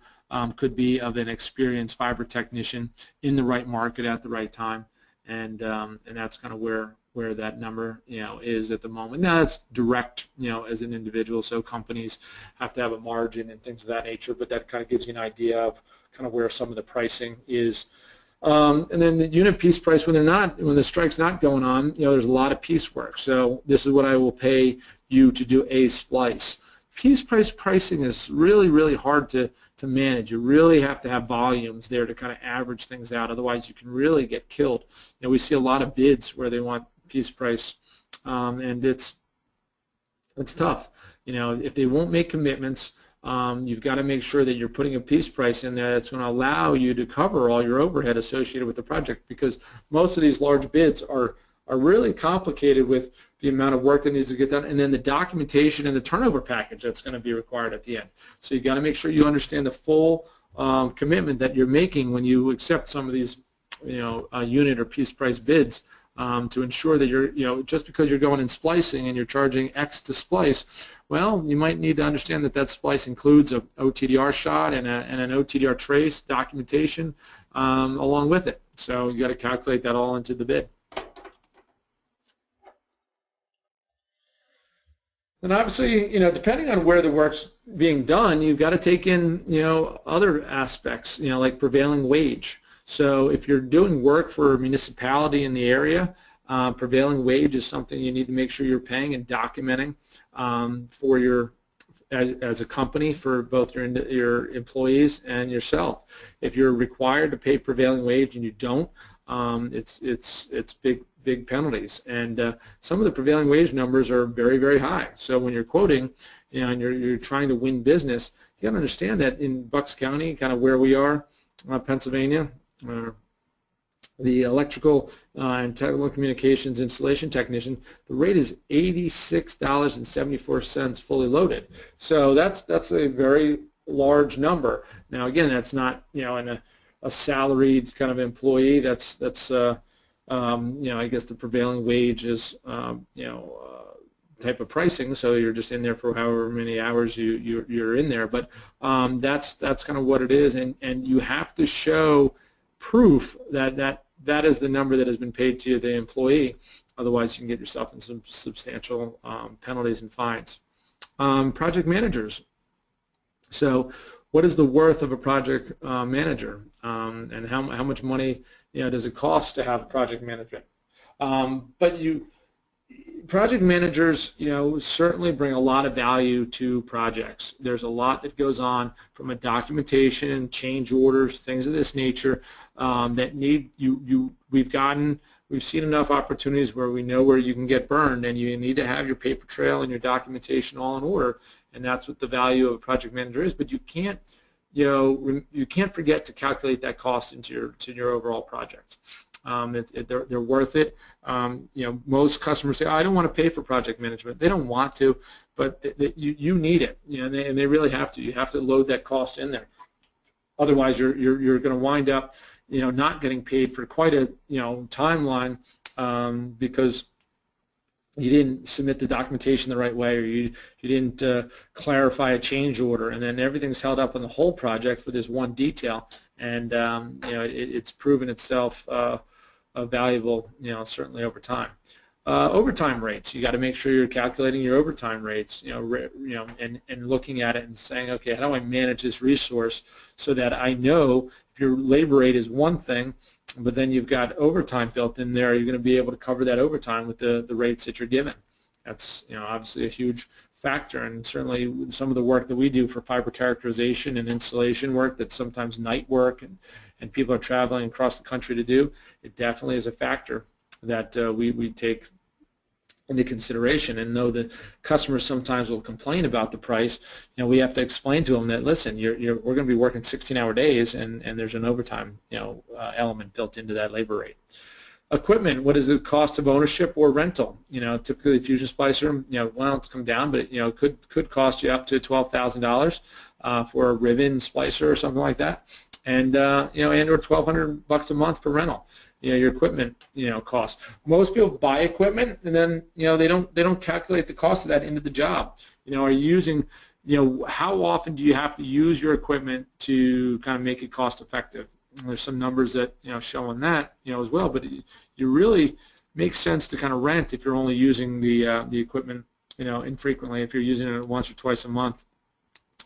could be of an experienced fiber technician in the right market at the right time, and that's kind of where where that number, is at the moment. Now that's direct, as an individual, so companies have to have a margin and things of that nature, but that kind of gives you an idea of kind of where some of the pricing is. And then the unit piece price, when the strike's not going on, there's a lot of piecework. So this is what I will pay you to do a splice. Piece price pricing is really, really hard to manage. You really have to have volumes there to kind of average things out. Otherwise, you can really get killed. We see a lot of bids where they want piece price, and it's tough. If they won't make commitments, you've got to make sure that you're putting a piece price in there that's going to allow you to cover all your overhead associated with the project, because most of these large bids are really complicated with the amount of work that needs to get done, and then the documentation and the turnover package that's going to be required at the end. So you've got to make sure you understand the full commitment that you're making when you accept some of these unit or piece price bids, to ensure that you're, just because you're going in splicing and you're charging X to splice, well, you might need to understand that splice includes a OTDR shot and an OTDR trace documentation along with it. So you got to calculate that all into the bid. And obviously, depending on where the work's being done, you've got to take in, other aspects, like prevailing wage. So if you're doing work for a municipality in the area, prevailing wage is something you need to make sure you're paying and documenting for as a company, for both your employees and yourself. If you're required to pay prevailing wage and you don't, it's big penalties, and some of the prevailing wage numbers are very, very high. So when you're quoting, and you're trying to win business, you got to understand that in Bucks County, kind of where we are, Pennsylvania, the electrical and telecommunications installation technician, the rate is $86.74 fully loaded. So that's a very large number. Now again, that's not in a salaried kind of employee. That's I guess the prevailing wage is type of pricing, so you're just in there for however many hours you're in there. But that's kind of what it is, and you have to show proof that is the number that has been paid to the employee. Otherwise, you can get yourself in some substantial penalties and fines. Project managers. So what is the worth of a project manager, and how much money does it cost to have a project manager? Project managers, certainly bring a lot of value to projects. There's a lot that goes on from a documentation, change orders, things of this nature that need we've seen enough opportunities where we know where you can get burned, and you need to have your paper trail and your documentation all in order, and that's what the value of a project manager is. But you can't forget to calculate that cost into your overall project. They're worth it. Most customers say, I don't want to pay for project management. They don't want to, but you need it, and they really have to. You have to load that cost in there. Otherwise, you're going to wind up, not getting paid for quite a timeline because you didn't submit the documentation the right way, or you didn't clarify a change order, and then everything's held up on the whole project for this one detail, and it's proven itself valuable, certainly over time. Overtime rates, you got to make sure you're calculating your overtime rates, and looking at it and saying, okay, how do I manage this resource so that I know if your labor rate is one thing, but then you've got overtime built in there, you're going to be able to cover that overtime with the rates that you're given. That's obviously a huge factor, and certainly some of the work that we do for fiber characterization and installation work, that's sometimes night work, and people are traveling across the country to do, it definitely is a factor that we take into consideration. And know that customers sometimes will complain about the price. We have to explain to them that, listen, we're going to be working 16-hour days, and there's an overtime element built into that labor rate. Equipment, what is the cost of ownership or rental? Typically Fusion Splicer, well, it's come down, but it could cost you up to $12,000 for a ribbon splicer or something like that, and or $1,200 a month for rental. Your equipment, cost. Most people buy equipment, and then they don't calculate the cost of that into the job. Are you using, how often do you have to use your equipment to kind of make it cost effective? And there's some numbers that showing that as well, but you really makes sense to kind of rent if you're only using the equipment, infrequently. If you're using it once or twice a month.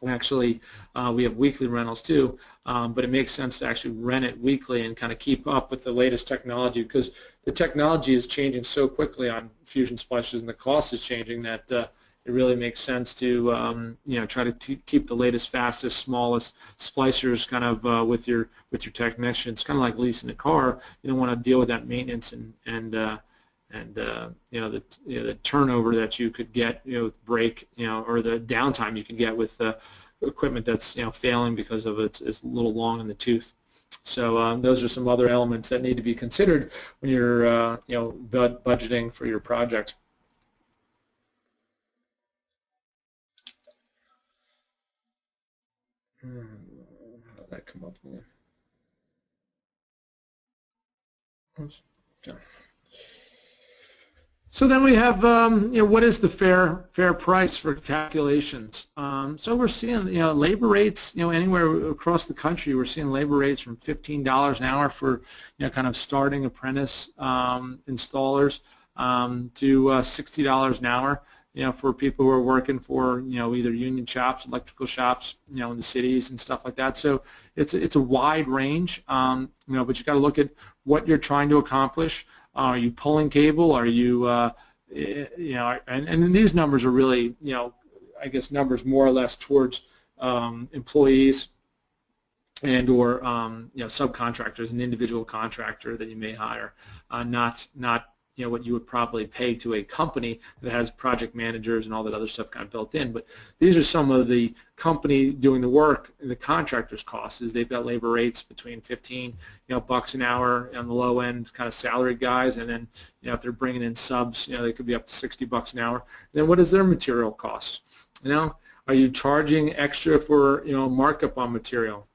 And actually, we have weekly rentals too, but it makes sense to actually rent it weekly and kind of keep up with the latest technology, because the technology is changing so quickly on fusion splicers, and the cost is changing, that it really makes sense to try to keep the latest, fastest, smallest splicers kind of with your technicians. It's kind of like leasing a car. You don't want to deal with that maintenance and the turnover that you could get, with brake, or the downtime you can get with equipment that's failing because of it's a little long in the tooth. So those are some other elements that need to be considered when you're budgeting for your project. How'd that come up again? Oops. Okay. So then we have, what is the fair price for calculations? So we're seeing, labor rates, anywhere across the country. We're seeing labor rates from $15 an hour for, kind of starting apprentice installers to $60 an hour, for people who are working for, either union shops, electrical shops, in the cities and stuff like that. So it's a wide range, but you got to look at what you're trying to accomplish. Are you pulling cable? Are you, and these numbers are really, I guess numbers more or less towards employees and or subcontractors, an individual contractor that you may hire, not what you would probably pay to a company that has project managers and all that other stuff kind of built in. But these are some of the company doing the work, the contractor's costs. Is they've got labor rates between 15 bucks an hour on the low end, kind of salaried guys, and then if they're bringing in subs, they could be up to 60 bucks an hour. Then what is their material cost? Are you charging extra for markup on material?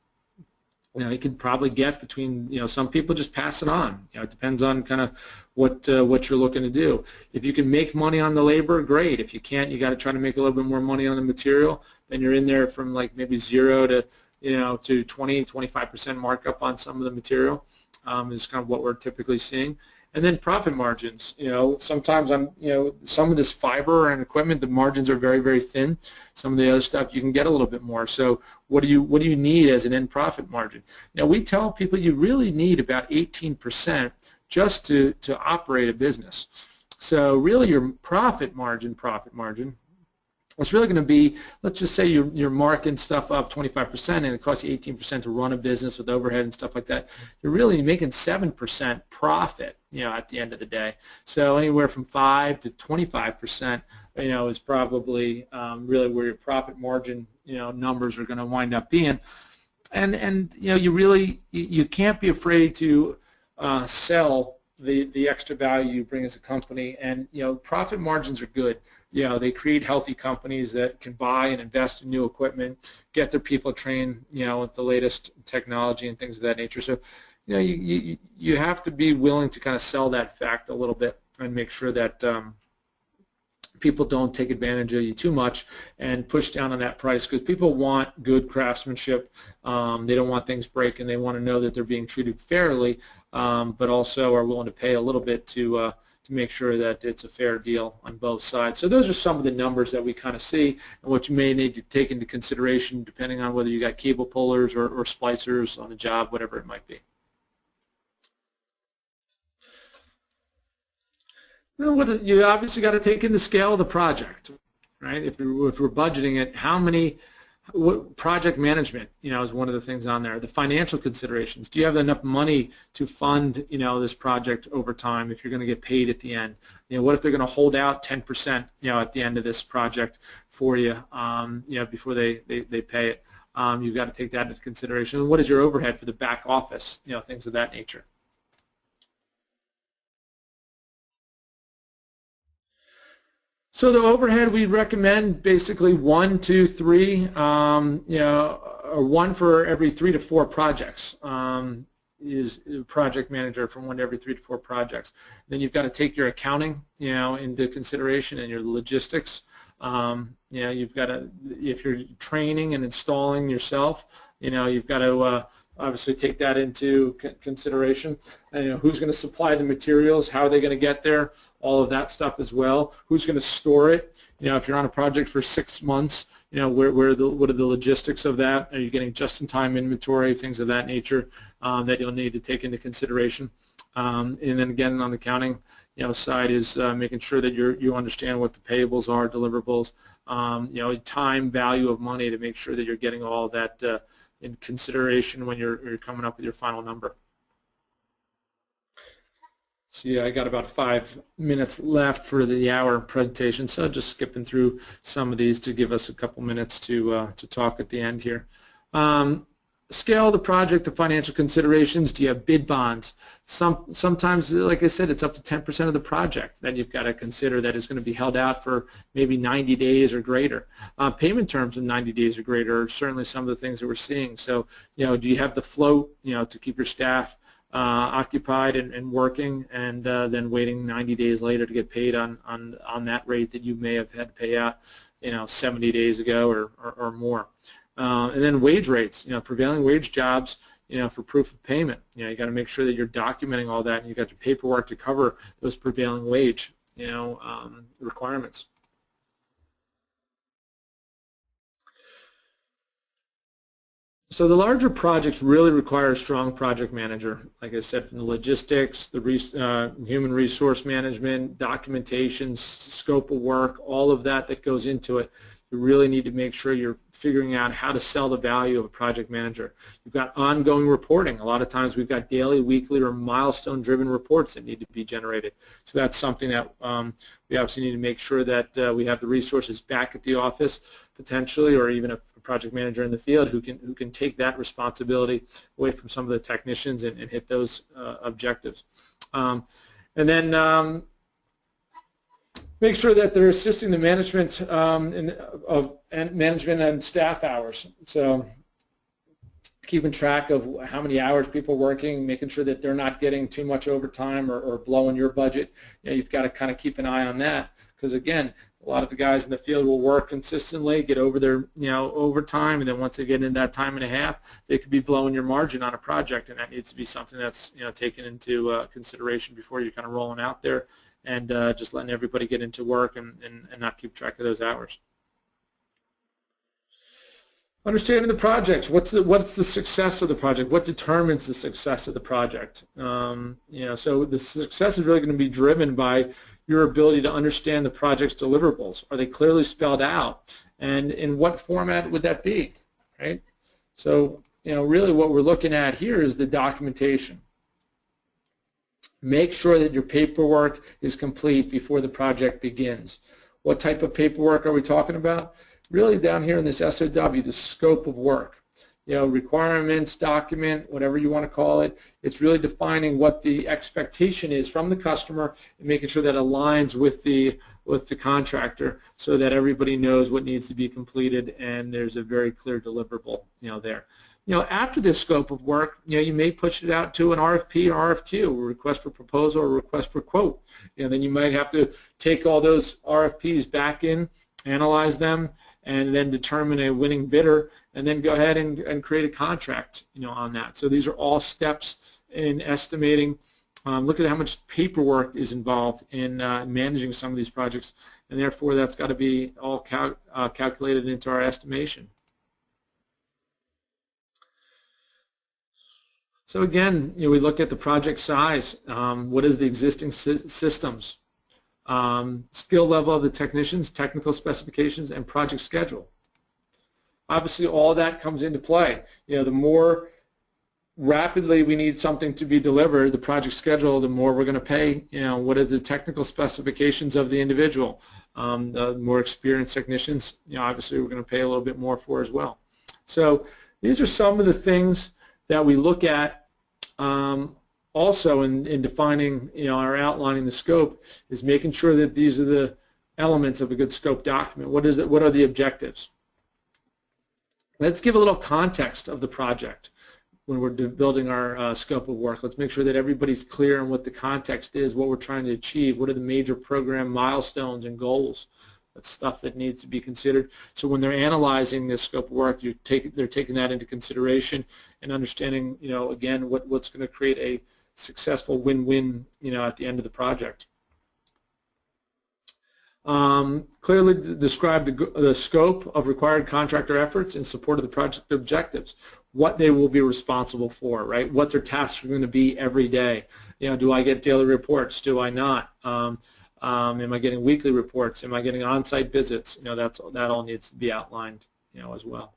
You can probably get between, some people just pass it on. It depends on kind of what you're looking to do. If you can make money on the labor, great. If you can't, you got to try to make a little bit more money on the material. Then you're in there from like maybe 0 to to 20-25% markup on some of the material is kind of what we're typically seeing. And then profit margins. Sometimes some of this fiber and equipment, the margins are very, very thin. Some of the other stuff you can get a little bit more. So what do you need as an end profit margin? We tell people you really need about 18% just to operate a business. So really your profit margin. It's really going to be, let's just say you're marking stuff up 25% and it costs you 18% to run a business with overhead and stuff like that. You're really making 7% profit, at the end of the day. So anywhere from 5 to 25%, is probably really where your profit margin, numbers are going to wind up being. And you can't be afraid to sell the extra value you bring as a company, and profit margins are good. They create healthy companies that can buy and invest in new equipment, get their people trained, with the latest technology and things of that nature. So, you have to be willing to kind of sell that fact a little bit and make sure that people don't take advantage of you too much and push down on that price, because people want good craftsmanship. They don't want things breaking. They want to know that they're being treated fairly, but also are willing to pay a little bit to make sure that it's a fair deal on both sides. So those are some of the numbers that we kind of see and what you may need to take into consideration depending on whether you got cable pullers or splicers on a job, whatever it might be. You obviously got to take in the scale of the project, right? If we're budgeting it, what project management, is one of the things on there. The financial considerations. Do you have enough money to fund, this project over time if you're going to get paid at the end? What if they're going to hold out 10%, at the end of this project for you, before they pay it? You've got to take that into consideration. And what is your overhead for the back office, things of that nature. So the overhead, we recommend basically 1, 2, 3, or 1 for every 3 to 4 projects. Is project manager from 1 to every 3 to 4 projects. Then you've got to take your accounting, into consideration, and your logistics. You've got to, if you're training and installing yourself, you've got to obviously take that into consideration. And, who's going to supply the materials, how are they going to get there, all of that stuff as well. Who's going to store it? If you're on a project for 6 months, what are the logistics of that? Are you getting just-in-time inventory, things of that nature that you'll need to take into consideration? And then again, on the accounting side is making sure that you understand what the payables are, deliverables, time value of money to make sure that you're getting all of that in consideration when you're coming up with your final number. See, I got about 5 minutes left for the hour presentation, so just skipping through some of these to give us a couple minutes to talk at the end here. Scale of the project, the financial considerations. Do you have bid bonds? Sometimes, like I said, it's up to 10% of the project that you've got to consider that is going to be held out for maybe 90 days or greater. Payment terms of 90 days or greater are certainly some of the things that we're seeing. So, do you have the float, to keep your staff occupied and working, and then waiting 90 days later to get paid on that rate that you may have had to pay out 70 days ago or more. And then wage rates, prevailing wage jobs, for proof of payment. You got to make sure that you're documenting all that, and you got your paperwork to cover those prevailing wage requirements. So the larger projects really require a strong project manager. Like I said, from the logistics, the human resource management, documentation, scope of work, all of that goes into it. You really need to make sure you're figuring out how to sell the value of a project manager. You've got ongoing reporting. A lot of times we've got daily, weekly, or milestone-driven reports that need to be generated. So that's something that we obviously need to make sure that we have the resources back at the office, potentially, or even a project manager in the field who can take that responsibility away from some of the technicians and hit those objectives. And then make sure that they're assisting the management management and staff hours. So keeping track of how many hours people are working, making sure that they're not getting too much overtime or blowing your budget. You've got to kind of keep an eye on that, because again, a lot of the guys in the field will work consistently, get over their overtime, and then once they get in that time and a half, they could be blowing your margin on a project, and that needs to be something that's taken into consideration before you're kind of rolling out there and just letting everybody get into work and not keep track of those hours. Understanding the project. What's the success of the project? What determines the success of the project? So the success is really going to be driven by your ability to understand the project's deliverables. Are they clearly spelled out? And in what format would that be? Right? So really what we're looking at here is the documentation. Make sure that your paperwork is complete before the project begins. What type of paperwork are we talking about? Really down here in this SOW, the scope of work. Requirements, document, whatever you want to call it. It's really defining what the expectation is from the customer and making sure that aligns with the contractor so that everybody knows what needs to be completed and there's a very clear deliverable there. After this scope of work, you may push it out to an RFP or RFQ, a request for proposal or request for quote. Then you might have to take all those RFPs back in, analyze them, and then determine a winning bidder, and then go ahead and create a contract on that. So these are all steps in estimating. Look at how much paperwork is involved in managing some of these projects, and therefore that's got to be all calculated into our estimation. So again, we look at the project size. What is the existing systems? Skill level of the technicians, technical specifications, and project schedule. Obviously, all that comes into play. The more rapidly we need something to be delivered, the project schedule, the more we're going to pay. What are the technical specifications of the individual? The more experienced technicians, obviously, we're going to pay a little bit more for as well. So these are some of the things that we look at. Also in defining, or outlining the scope, is making sure that these are the elements of a good scope document. What is it? What are the objectives? Let's give a little context of the project when we're building our scope of work. Let's make sure that everybody's clear on what the context is, what we're trying to achieve, what are the major program milestones and goals That's stuff that needs to be considered. So when they're analyzing this scope of work, they're taking that into consideration and understanding, again, what's going to create a successful win-win, at the end of the project. Clearly describe the scope of required contractor efforts in support of the project objectives, what they will be responsible for, right? What their tasks are going to be every day. Do I get daily reports? Do I not? Am I getting weekly reports? Am I getting on-site visits? That all needs to be outlined, as well.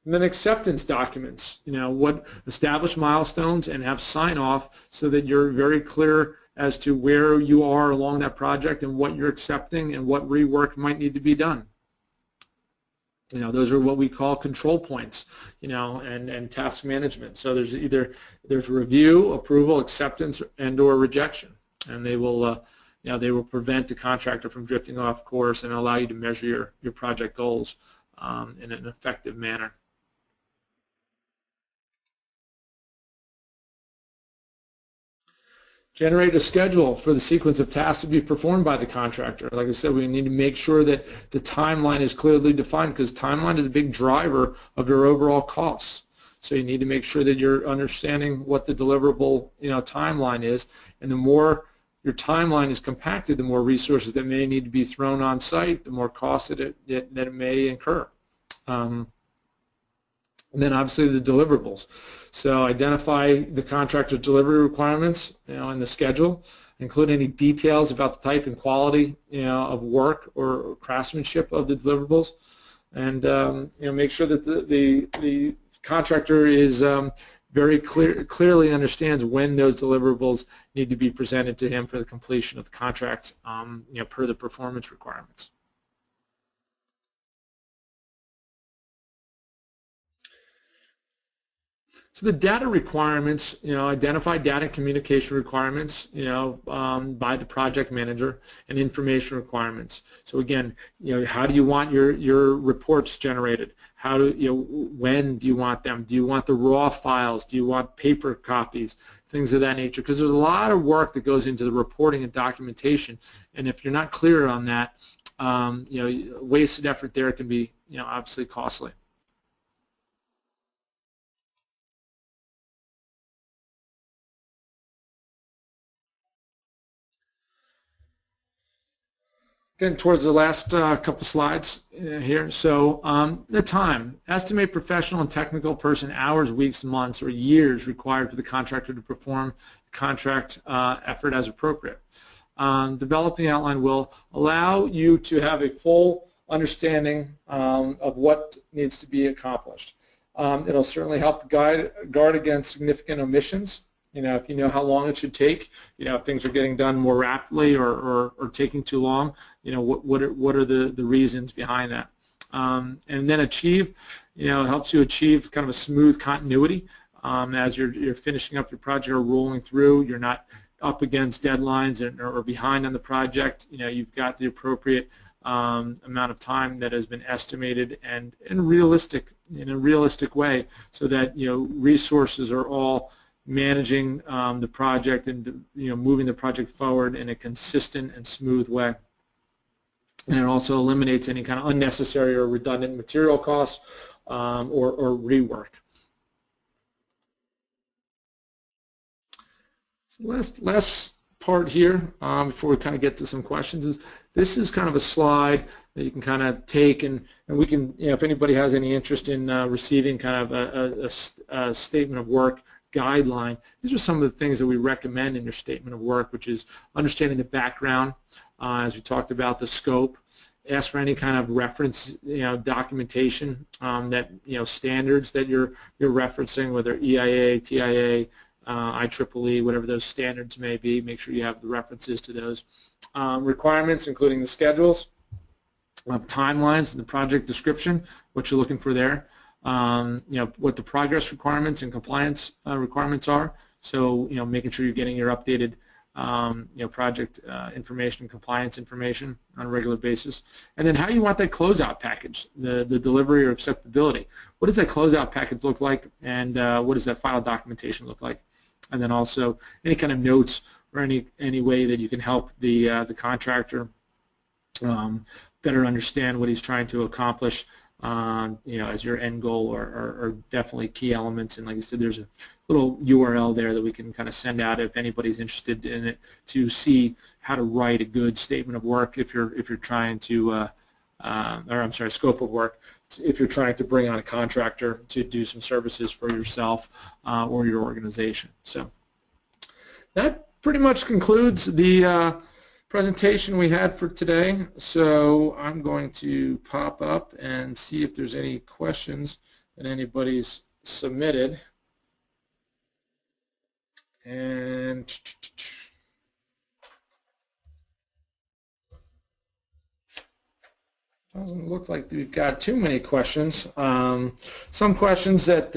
And then acceptance documents, what establish milestones and have sign-off so that you're very clear as to where you are along that project and what you're accepting and what rework might need to be done. Those are what we call control points, and task management. So there's review, approval, acceptance, and/or rejection, and they will prevent the contractor from drifting off course and allow you to measure your project goals in an effective manner. Generate a schedule for the sequence of tasks to be performed by the contractor. Like I said, we need to make sure that the timeline is clearly defined, because timeline is a big driver of your overall costs. So you need to make sure that you're understanding what the deliverable timeline is, and the more your timeline is compacted, the more resources that may need to be thrown on site, the more costs that it may incur. And then obviously the deliverables. So identify the contractor's delivery requirements, in the schedule, include any details about the type and quality, of work or craftsmanship of the deliverables, and make sure that the contractor is very clearly understands when those deliverables need to be presented to him for the completion of the contract, per the performance requirements. So the data requirements, identify data and communication requirements, by the project manager, and information requirements. So again, how do you want your reports generated? When do you want them? Do you want the raw files? Do you want paper copies? Things of that nature. Because there's a lot of work that goes into the reporting and documentation, and if you're not clear on that, wasted effort there can be, obviously costly. Getting towards the last couple slides here. So the time. Estimate professional and technical person hours, weeks, months, or years required for the contractor to perform the contract effort as appropriate. Developing the outline will allow you to have a full understanding of what needs to be accomplished. It'll certainly help guard against significant omissions. If you know how long it should take, if things are getting done more rapidly or taking too long, what are the reasons behind that? And then achieve, helps you achieve kind of a smooth continuity as you're finishing up your project or rolling through. You're not up against deadlines or behind on the project. You've got the appropriate amount of time that has been estimated and in a realistic way, so that resources are all managing the project and moving the project forward in a consistent and smooth way. And it also eliminates any kind of unnecessary or redundant material costs or rework. So last part here before we kind of get to some questions is this is kind of a slide that you can kind of take and we can, if anybody has any interest in receiving kind of a statement of work guideline, these are some of the things that we recommend in your statement of work, which is understanding the background, as we talked about, the scope, ask for any kind of reference, documentation that, standards that you're referencing, whether EIA, TIA, IEEE, whatever those standards may be. Make sure you have the references to those. Requirements, including the schedules, timelines, and the project description, what you're looking for there. What the progress requirements and compliance requirements are. So, making sure you're getting your updated, project information and compliance information on a regular basis. And then how you want that closeout package, the delivery or acceptability. What does that closeout package look like, and what does that file documentation look like? And then also any kind of notes or any way that you can help the contractor better understand what he's trying to accomplish, as your end goal are definitely key elements. And like I said, there's a little URL there that we can kind of send out if anybody's interested in it to see how to write a good statement of work if you're trying to, or I'm sorry, scope of work, if you're trying to bring on a contractor to do some services for yourself or your organization. So that pretty much concludes the presentation we had for today. So I'm going to pop up and see if there's any questions that anybody's submitted. And doesn't look like we've got too many questions. Some questions that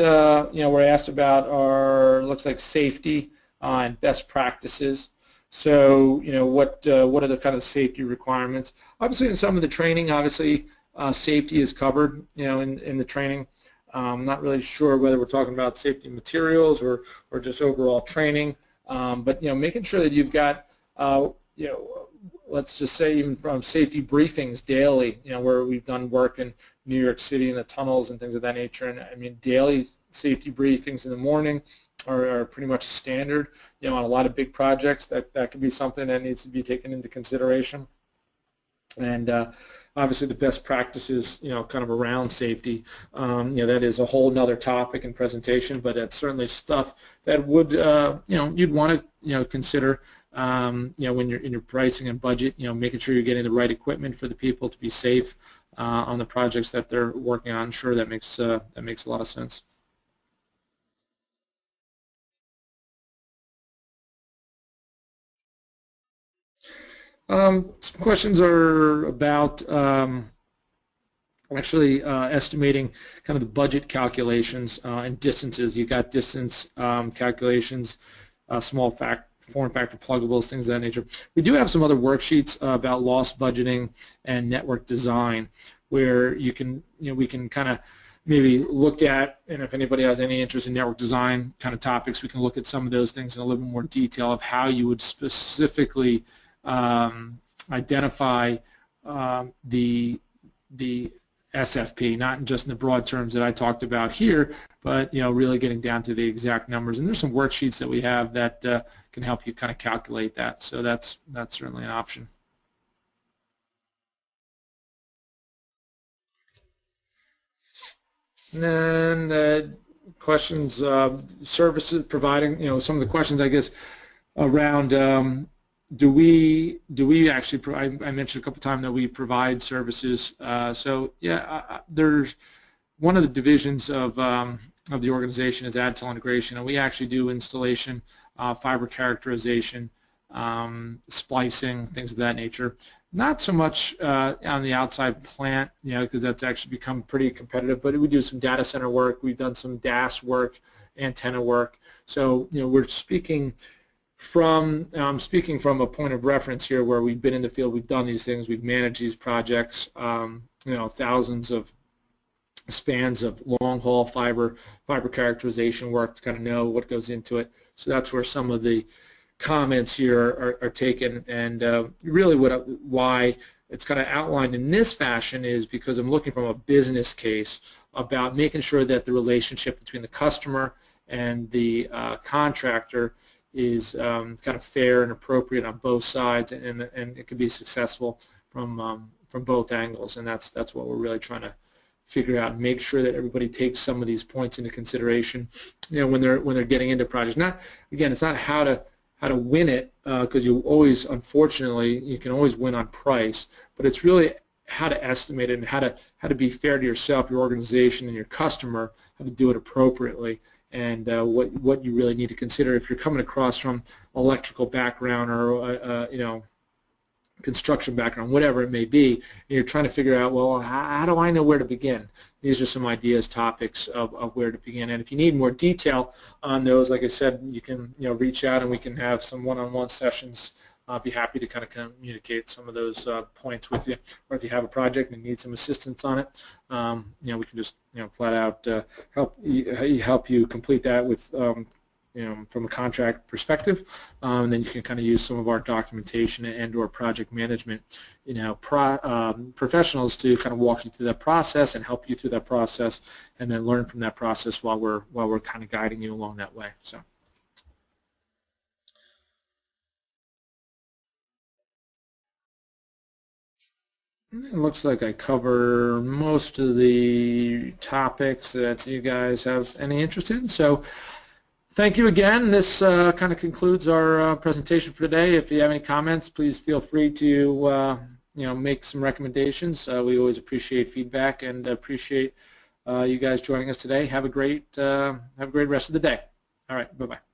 were asked about are, looks like safety and best practices. So what are the kind of safety requirements? Obviously, in some of the training, obviously safety is covered in the training. I'm not really sure whether we're talking about safety materials or just overall training, but making sure that you've got let's just say even from safety briefings daily, where we've done work in New York City in the tunnels and things of that nature, and I mean daily safety briefings in the morning are pretty much standard, on a lot of big projects. That could be something that needs to be taken into consideration. And obviously the best practices, kind of around safety, that is a whole nother topic and presentation, but it's certainly stuff that would, you'd want to, consider, when you're in your pricing and budget, making sure you're getting the right equipment for the people to be safe on the projects that they're working on. Sure, that makes a lot of sense. Some questions are about actually estimating kind of the budget calculations and distances. You got distance calculations, small form factor pluggables, things of that nature. We do have some other worksheets about loss budgeting and network design, where you can, we can kind of maybe look at, and if anybody has any interest in network design kind of topics, we can look at some of those things in a little bit more detail of how you would specifically identify the SFP, not just in the broad terms that I talked about here, but really getting down to the exact numbers. And there's some worksheets that we have that can help you kind of calculate that. So that's certainly an option. And then questions, services providing, some of the questions I guess around do we actually provide, I mentioned a couple times that we provide services. So yeah, there's one of the divisions of the organization is Adtell integration, and we actually do installation, fiber characterization, splicing, things of that nature. Not so much on the outside plant, because that's actually become pretty competitive, but we do some data center work. We've done some DAS work, antenna work. So we're speaking from, I'm speaking from a point of reference here where we've been in the field, we've done these things, we've managed these projects, thousands of spans of long-haul fiber characterization work to kind of know what goes into it. So that's where some of the comments here are taken, and really why it's kind of outlined in this fashion is because I'm looking from a business case about making sure that the relationship between the customer and the contractor is kind of fair and appropriate on both sides, and it can be successful from both angles, and that's what we're really trying to figure out and make sure that everybody takes some of these points into consideration, when they're getting into projects. Not, again, it's not how to win it, because you always, unfortunately, you can always win on price, but it's really how to estimate it and how to be fair to yourself, your organization, and your customer, how to do it appropriately, and what you really need to consider if you're coming across from electrical background or construction background, whatever it may be, and you're trying to figure out, well, how do I know where to begin? These are some ideas, topics of where to begin. And if you need more detail on those, like I said, you can reach out and we can have some one-on-one sessions. I'll be happy to kind of communicate some of those points with you. Or if you have a project and need some assistance on it, we can just flat out help you complete that with from a contract perspective. And then you can kind of use some of our documentation and/or project management, professionals to kind of walk you through that process and help you through that process, and then learn from that process while we're kind of guiding you along that way. So. It looks like I cover most of the topics that you guys have any interest in. So thank you again. This kind of concludes our presentation for today. If you have any comments, please feel free to make some recommendations. We always appreciate feedback and appreciate you guys joining us today. Have a great rest of the day. All right, bye-bye.